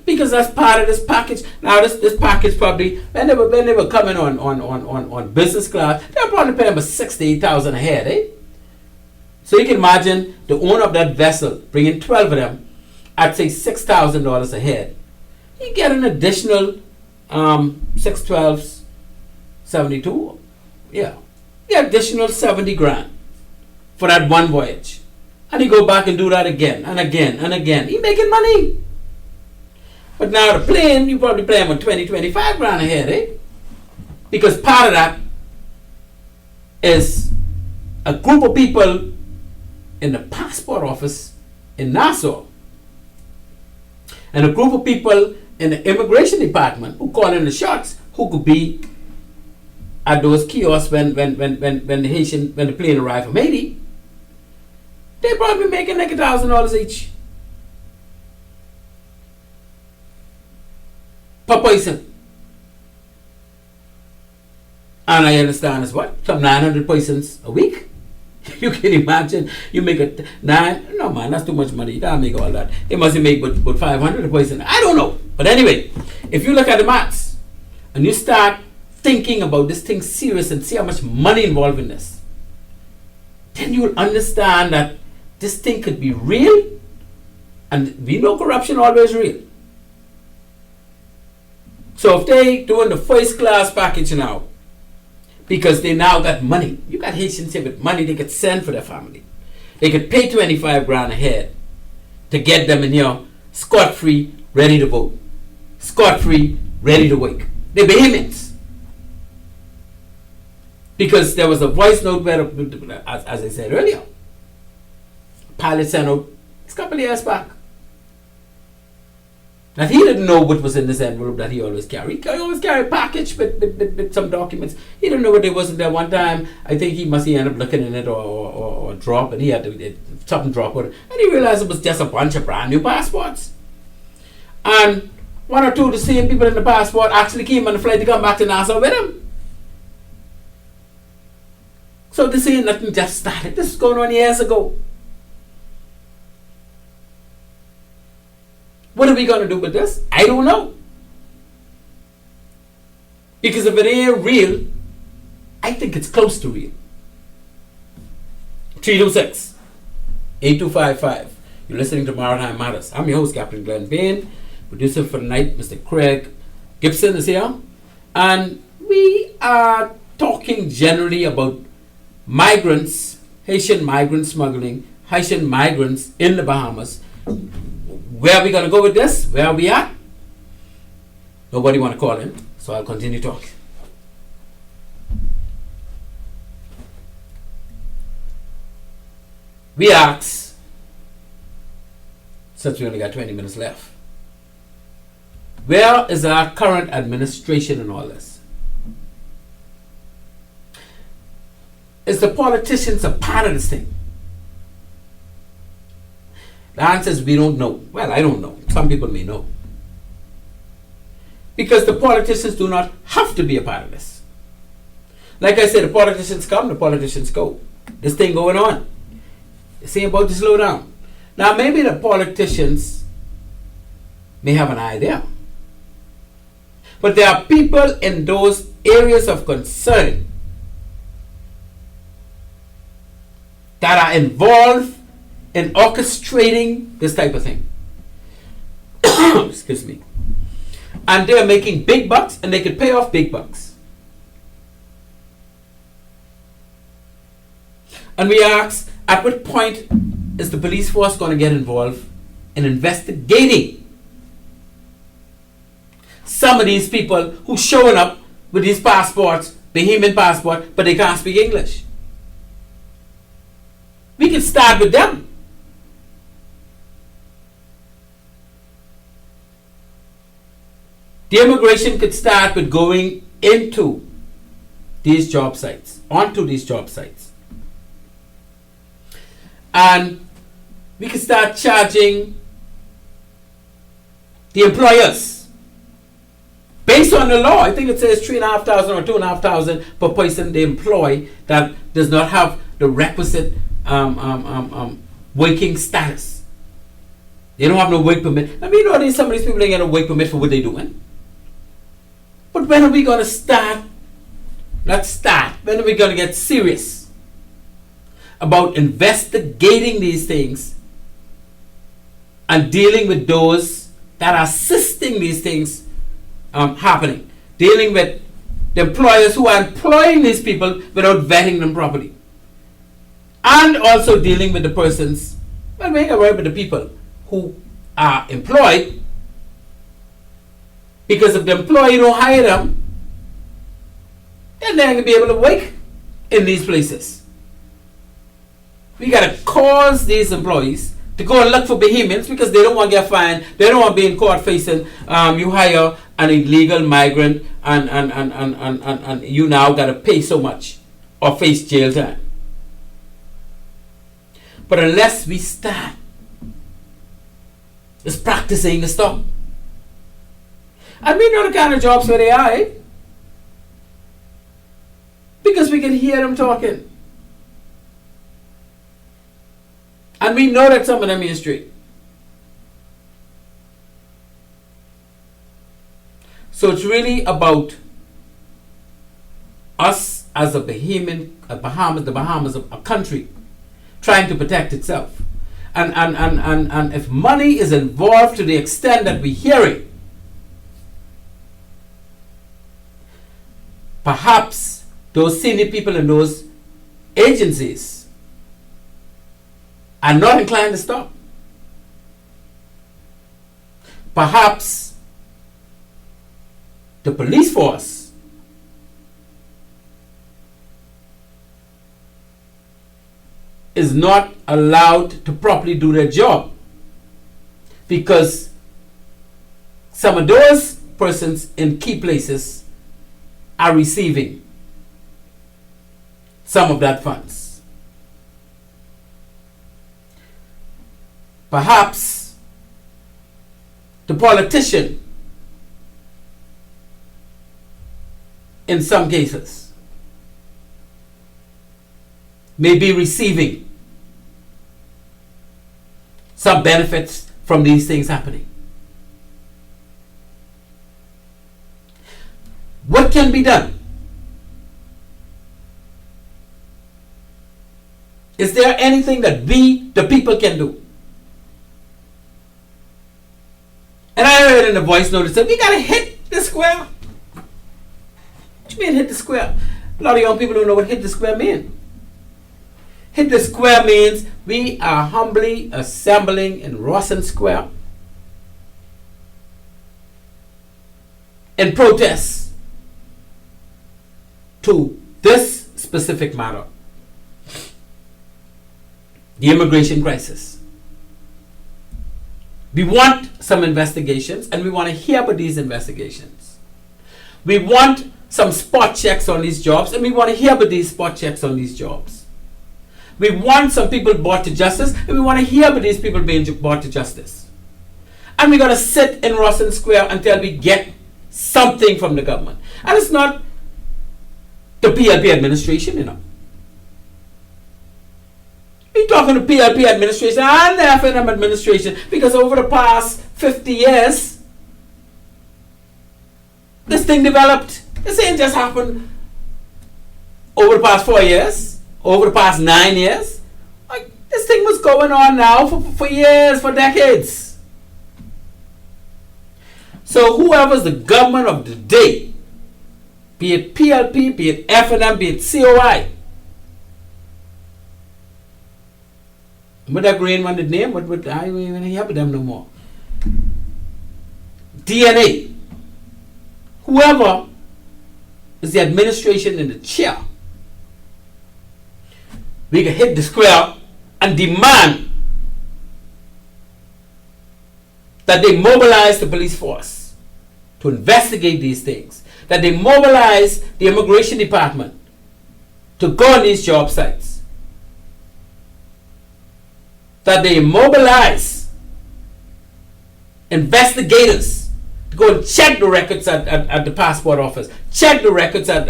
Because that's part of this package. Now this package probably, when they were coming on business class, they were probably paying about $6,000 to $8,000 a head, eh? So you can imagine the owner of that vessel bringing 12 of them at say $6,000 a head. You get an additional 6 12s, 72. Yeah. The additional 70 grand for that one voyage. And he go back and do that again and again and again. He making money. But now the plane, you probably pay him on 20, 25 grand a head, eh? Because part of that is a group of people in the passport office in Nassau and a group of people in the immigration department who call in the shots, who could be at those kiosks when the plane arrived from Haiti. They probably making like $1,000 each per person. And I understand it's what? Some 900 persons a week. You can imagine you make no man, that's too much money. You can't make all that. They must make but 500 a person. I don't know. But anyway, if you look at the maths and you start thinking about this thing serious and see how much money involved in this, then you will understand that this thing could be real, and we know corruption always real. So if they doing the first class package now, because they now got money. You got Haitians here with money they could send for their family. They could pay 25 grand a head to get them in here scot-free, ready to vote. Scot-free, ready to work. They're Bahamians. Because there was a voice note where, as I said earlier, pilot sent out a couple of years back. Now he didn't know what was in this envelope that he always carried. He always carried a package with some documents. He didn't know what there was in there. One time, I think he end up looking in it or drop, and he had to something drop with it. And he realized it was just a bunch of brand new passports. And one or two of the same people in the passport actually came on the flight to come back to Nassau with him. So this ain't nothing just started. This is going on years ago. What are we going to do with this? I don't know. Because if it ain't real, I think it's close to real. 326-8255. You're listening to Maritime Matters. I'm your host, Captain Glenn Bain. Producer for the night, Mr. Craig Gibson is here. And we are talking generally about migrants, Haitian migrant smuggling, Haitian migrants in the Bahamas. Where are we going to go with this? Where are we at? Nobody want to call in, so I'll continue talking. We ask, since we only got 20 minutes left, where is our current administration in all this? Is the politicians a part of this thing? The answer is we don't know. Well, I don't know. Some people may know. Because the politicians do not have to be a part of this. Like I said, the politicians come, the politicians go. This thing going on. They say about to slow down. Now, maybe the politicians may have an idea. But there are people in those areas of concern that are involved in orchestrating this type of thing. Excuse me. And they're making big bucks, and they could pay off big bucks. And we ask, at what point is the police force going to get involved in investigating some of these people who showing up with these passports, Bahamian passport, but they can't speak English? We can start with them. The immigration could start with going into these job sites, onto these job sites. And we can start charging the employers based on the law. I think it says $3,500 or $2,500 per person they employ that does not have the requisite working status. They don't have no work permit. I mean, you know, some of these people ain't got a work permit for what they're doing. But when are we going to start? Let's start. When are we going to get serious about investigating these things and dealing with those that are assisting these things happening? Dealing with the employers who are employing these people without vetting them properly. And also dealing with the persons, well, we ain't gonna worry about the people who are employed, because if the employer don't hire them, then they're going to be able to work in these places. We got to cause these employees to go and look for Bahamians because they don't want to get fined. They don't want to be in court facing, you hire an illegal migrant and you now got to pay so much or face jail time. But unless we start this practicing the stop, and we know the kind of jobs where they are, eh? Because we can hear them talking. And we know that some of them is straight. So it's really about us as a the Bahamas, a country trying to protect itself. And if money is involved to the extent that we hear it, perhaps those senior people in those agencies are not inclined to stop. Perhaps the police force is not allowed to properly do their job because some of those persons in key places are receiving some of that funds. Perhaps the politician in some cases may be receiving some benefits from these things happening. What can be done? Is there anything that we, the people, can do? And I heard in the voice note, it said, we gotta hit the square. What you mean hit the square? A lot of young people don't know what hit the square means. Hit the square means we are humbly assembling in Rawson Square in protest to this specific matter, the immigration crisis. We want some investigations, and we want to hear about these investigations. We want some spot checks on these jobs, and we want to hear about these spot checks on these jobs. We want some people brought to justice, and we want to hear about these people being brought to justice. And we're going to sit in Rawson Square until we get something from the government. And it's not the PLP administration, you know. We're talking to PLP administration and the FNM administration, because over the past 50 years, this thing developed. This ain't just happened over the past 4 years, over the past 9 years. Like, this thing was going on now for years, for decades. So whoever's the government of the day, be it PLP, be it FNM, be it COI, with that green one, the name, I don't even have them no more. DNA, whoever is the administration in the chair, we can hit the square and demand that they mobilize the police force to investigate these things, that they mobilize the immigration department to go on these job sites, that they mobilize investigators to go and check the records at the passport office, check the records at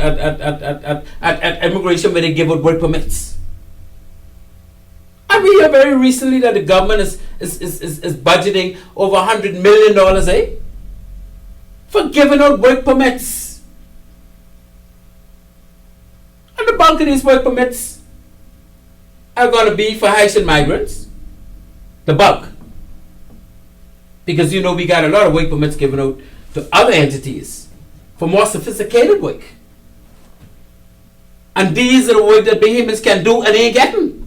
immigration where they give out work permits. And we hear very recently that the government is budgeting over $100 million, for giving out work permits. And the bulk of these work permits are going to be for Haitian migrants. The bulk. Because you know we got a lot of work permits given out to other entities for more sophisticated work. And these are the work that Bahamians can do and ain't getting.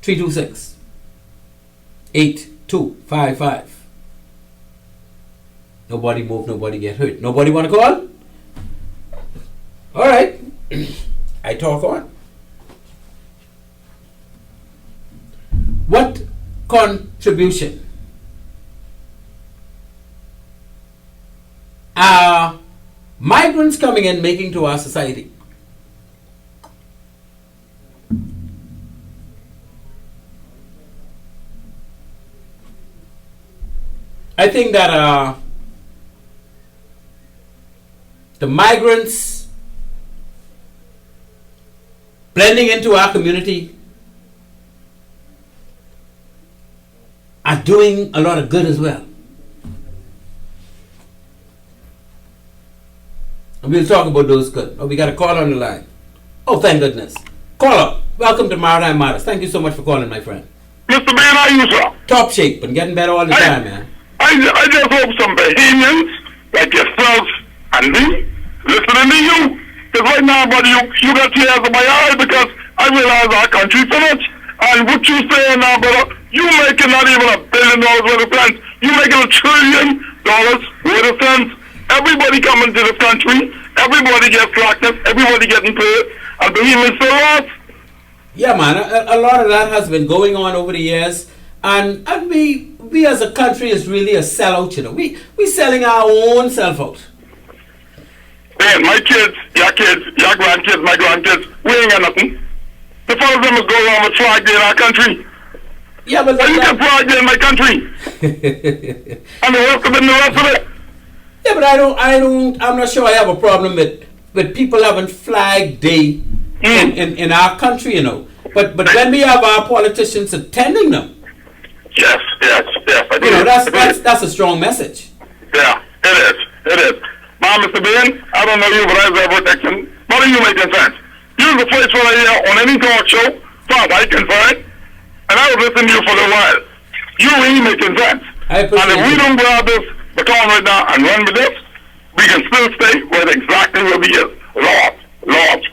Three 8255. Nobody move, nobody get hurt. Nobody want to call? All right. I talk on. What contribution are migrants coming in making to our society? I think that the migrants blending into our community are doing a lot of good as well. And we'll talk about those good. Oh, we got a call on the line. Oh, thank goodness. Caller, welcome to Maritime Matters. Thank you so much for calling, my friend. Mr. Ben, how are you, sir? Top shape and getting better all the time, man. I just hope some Bahamians like yourself and me listening to you. Because right now, buddy, you got tears in my eye because I realize our country finished. And what you saying now, brother, you making not even $1 billion worth of sense. You making $1 trillion worth of sense. Everybody coming to this country, everybody gets locked up, everybody getting paid, and Bahamians still lost. Yeah, man, a lot of that has been going on over the years. And we as a country is really a sellout, you know. We selling our own self out. Man, my kids, your grandkids, my grandkids, we ain't got nothing. The fellas of them is go around with flag day in our country. Yeah, but you can flag day in my country. And the rest of it. Yeah, but I'm not sure I have a problem with people having flag day in our country, you know. But when we have our politicians attending them. Yes. You know, that's a strong message. Yeah, it is. Now, Mr. Ben, I don't know you, but I was ever protecting What are you making sense? You're the first one I hear on any talk show, far as I concerned, and I was listening to you for a while. You ain't making sense. And if we don't grab this baton right now and run with this, we can still stay where exactly where we is. Lost.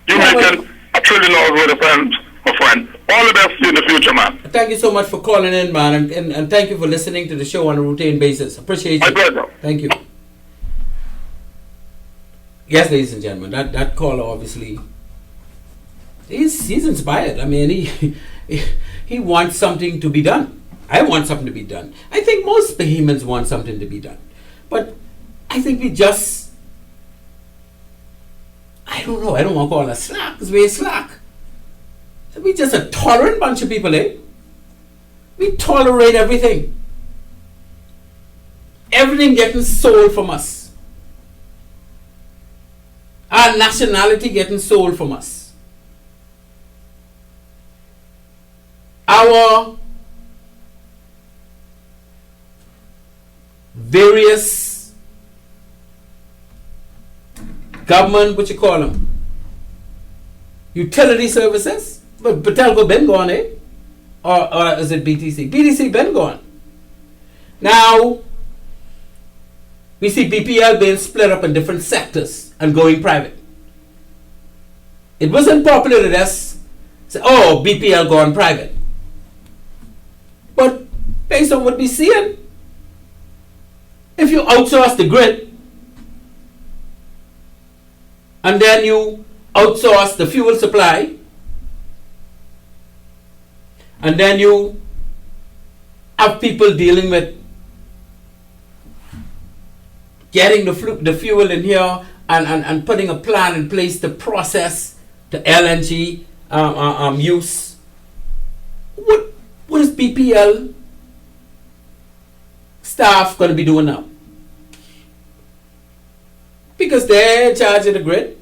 You're making $1 trillion worth of friends, my friend. All the best to you in the future, man. Thank you so much for calling in, man, and thank you for listening to the show on a routine basis. Appreciate you. My pleasure. Thank you. Yes, ladies and gentlemen, that caller obviously, he's inspired. I mean, he wants something to be done. I want something to be done. I think most Bahamians want something to be done. But I think we just, I don't know, I don't want to call us slack, because we're slack. We just a tolerant bunch of people, eh? We tolerate everything. Everything getting sold from us. Our nationality getting sold from us. Our various government, what you call them, utility services, but Telco been gone, eh? Or is it BTC? BTC been gone. Now, we see BPL being split up in different sectors and going private. It wasn't popular to us say, oh, BPL gone private. But based on what we're seeing, if you outsource the grid and then you outsource the fuel supply and then you have people dealing with getting the fuel in here and putting a plan in place to process the LNG use. What is BPL staff going to be doing now? Because they're in charge of the grid.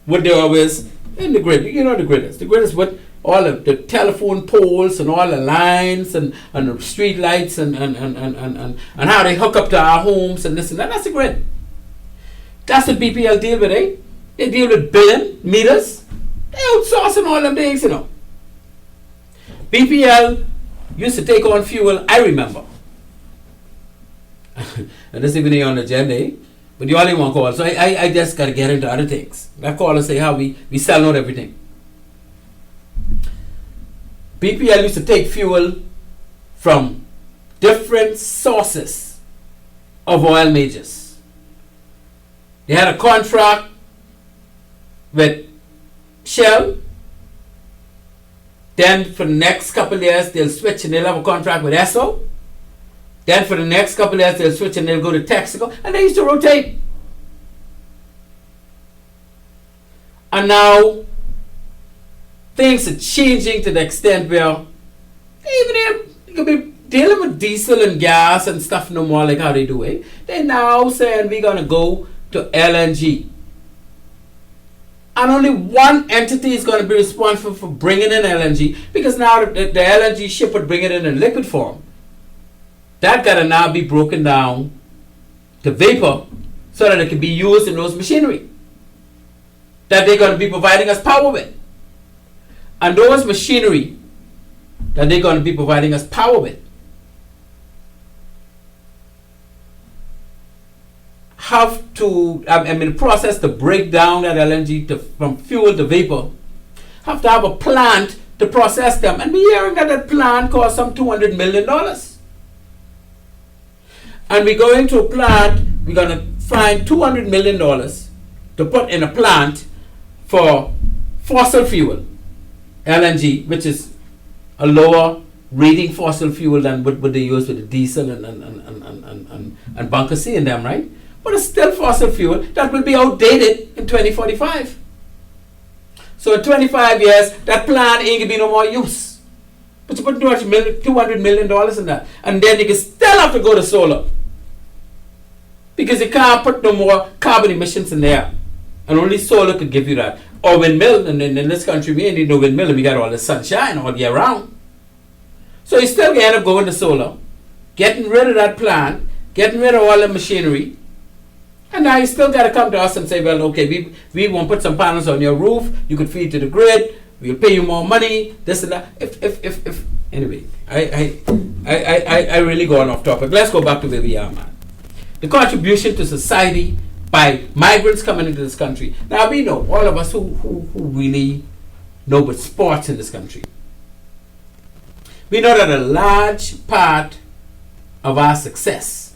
What they're always in the grid. You know what the grid is. The grid is what all of the telephone poles and all the lines and the street lights and how they hook up to our homes and this and that. That's the grid. That's what BPL deal with, eh? They deal with billing, meters. They outsourcing all them things, you know. BPL used to take on fuel, I remember. And this even on the agenda, eh? But you only want call. So I just got to get into other things. That call and say how we sell out everything. BPL used to take fuel from different sources of oil majors. They had a contract with Shell. Then for the next couple of years, they'll switch and they'll have a contract with Esso. Then for the next couple of years, they'll switch and they'll go to Texaco. And they used to rotate. And now, things are changing to the extent where even you could be dealing with diesel and gas and stuff no more like how they do it. They're now saying we're going to go to LNG. And only one entity is going to be responsible for bringing in LNG, because now the LNG ship would bring it in liquid form. That got to now be broken down to vapor so that it can be used in those machinery that they're going to be providing us power with. And those machinery that they're going to be providing us power with have to, the process to break down that LNG from fuel to vapor, have to have a plant to process them. And we're hearing that plant costs some $200 million. And we go into a plant, we're going to find $200 million to put in a plant for fossil fuel, LNG, which is a lower rating fossil fuel than what they use with the diesel and bunker C in them, right? But it's still fossil fuel that will be outdated in 2045. So in 25 years, that plant ain't going to be no more use. But you put $200 million in that. And then you can still have to go to solar. Because you can't put no more carbon emissions in there. And only solar could give you that. Or windmill, and in this country we ain't need no windmill, and we got all the sunshine all year round. So you still end up going to solar, getting rid of that plant, getting rid of all the machinery, And now you still got to come to us and say, well, okay, we won't put some panels on your roof. You could feed to the grid. We'll pay you more money. This and that. If anyway, I really going off topic. Let's go back to where we are, man. The contribution to society by migrants coming into this country. Now we know, all of us who really know about sports in this country. We know that a large part of our success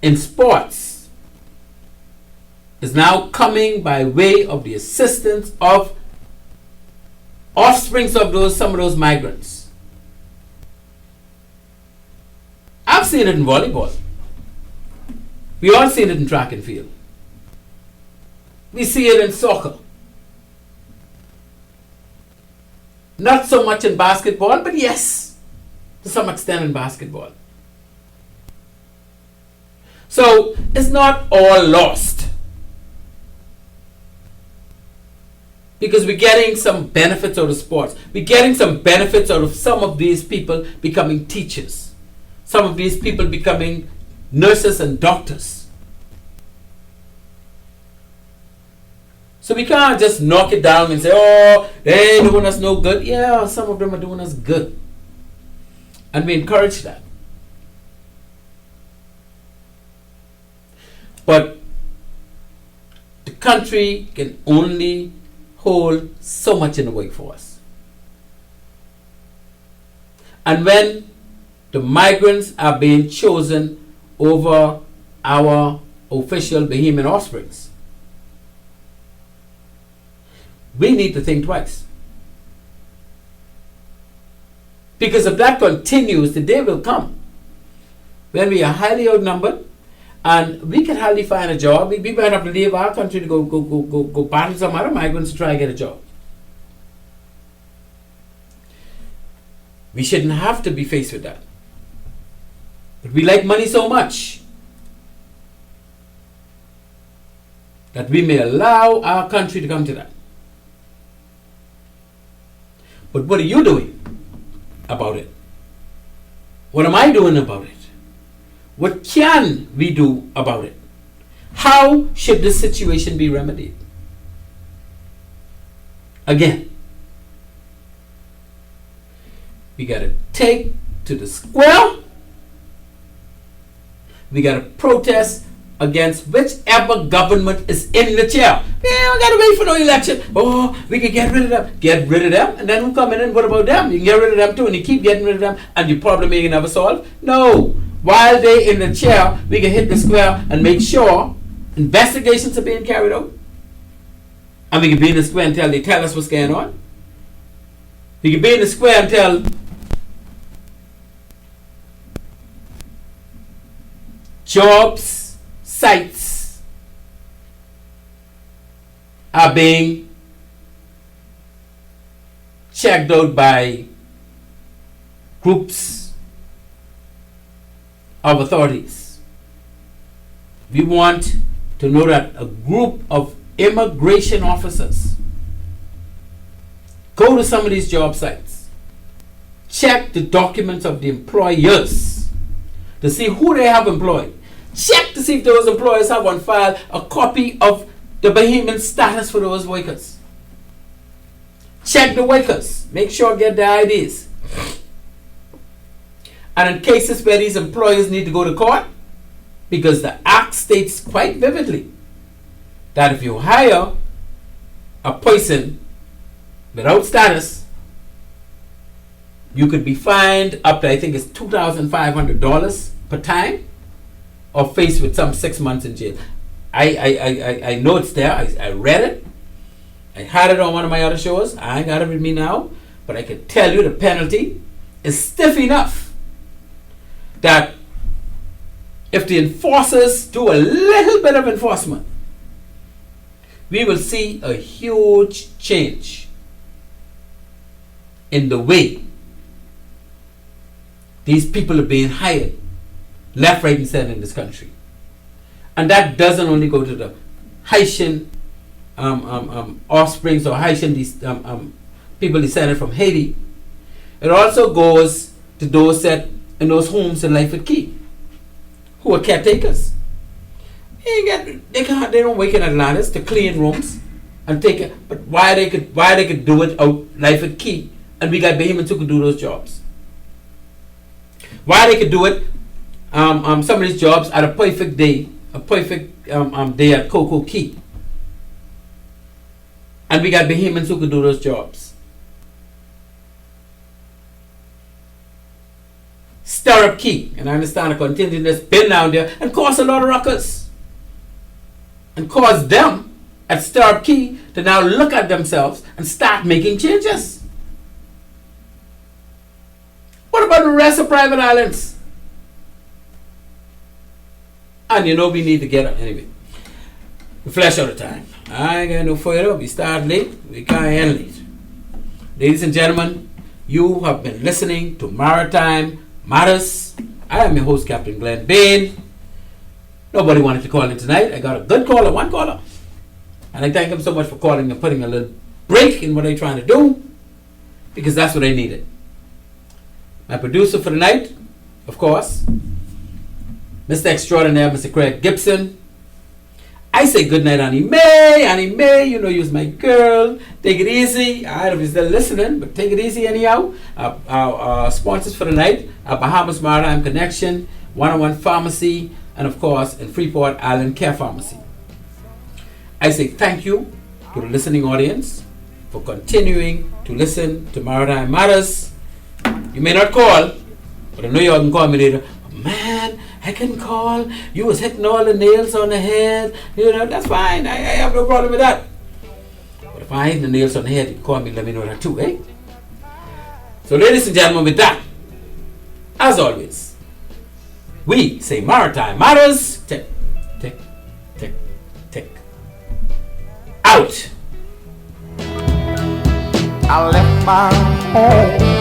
in sports is now coming by way of the assistance of offsprings of some of those migrants. I've seen it in volleyball. We all seen it in track and field. We see it in soccer. Not so much in basketball, but yes, to some extent in basketball. So it's not all lost, because we're getting some benefits out of sports. We're getting some benefits out of some of these people becoming teachers, some of these people becoming nurses and doctors. So we can't just knock it down and say, oh, they ain't doing us no good. Yeah, some of them are doing us good. And we encourage that. But the country can only hold so much in the workforce. And when the migrants are being chosen over our official Bahamian offsprings, we need to think twice. Because if that continues, the day will come when we are highly outnumbered and we can hardly find a job. We might have to leave our country to go battle some other migrants to try and get a job. We shouldn't have to be faced with that. But we like money so much that we may allow our country to come to that. But what are you doing about it? What am I doing about it? What can we do about it? How should this situation be remedied? Again, we got to take to the square. We got to protest against whichever government is in the chair. We don't got to wait for no election. Oh, we can get rid of them. Get rid of them, and then who come in and what about them? You can get rid of them too, and you keep getting rid of them, and your problem ain't never solved. No. While they in the chair, we can hit the square and make sure investigations are being carried out. And we can be in the square until they tell us what's going on. We can be in the square until jobs, sites are being checked out by groups of authorities. We want to know that a group of immigration officers go to some of these job sites, check the documents of the employers to see who they have employed, check to see if those employers have on file a copy of the Bahamian status for those workers. Check the workers, make sure get their IDs. And in cases where these employers need to go to court, because the Act states quite vividly that if you hire a person without status, you could be fined up to, I think it's $2,500 per time, or faced with some 6 months in jail. I know it's there. I read it. I had it on one of my other shows. I ain't got it with me now, but I can tell you the penalty is stiff enough that if the enforcers do a little bit of enforcement, we will see a huge change in the way these people are being hired left, right, and center in this country. And that doesn't only go to the Haitian offsprings or Haitian people descended from Haiti. It also goes to those that in those homes in Life at Key, who are caretakers. They don't work in Atlantis to clean rooms and take it. But why they could do it out life at Key, and we got Bahamians who could do those jobs. Why they could do it, some of these jobs at a perfect day at Coco Key, and we got Bahamians who could do those jobs. Stirrup Key, and I understand a contingent that's been down there and caused a lot of ruckus, and caused them at Stirrup Key to now look at themselves and start making changes. What about the rest of private islands? And you know we need to get up. Anyway, we flash out of time. I ain't got no further. We start late. We can't end late. Ladies and gentlemen, you have been listening to Maritime Matters. I am your host, Captain Glenn Bain. Nobody wanted to call in tonight. I got a good caller, one caller. And I thank him so much for calling and putting a little break in what they're trying to do, because that's what I needed. My producer for the night, of course, Mr. Extraordinaire, Mr. Craig Gibson. I say good night, Annie Mae. Annie Mae, you know you's my girl. Take it easy. I don't know if you're still listening, but take it easy anyhow. Our sponsors for the night are Bahamas Maritime Connection, 101 Pharmacy, and of course, in Freeport Island Care Pharmacy. I say thank you to the listening audience for continuing to listen to Maritime Matters. You may not call, but I know you all can call me later. Man, I can call. You was hitting all the nails on the head. You know, that's fine. I have no problem with that. But if I hit the nails on the head, you can call me, let me know that too, eh? So ladies and gentlemen, with that, as always, we say Maritime Matters. Tick, tick, tick, tick. Out. I left my home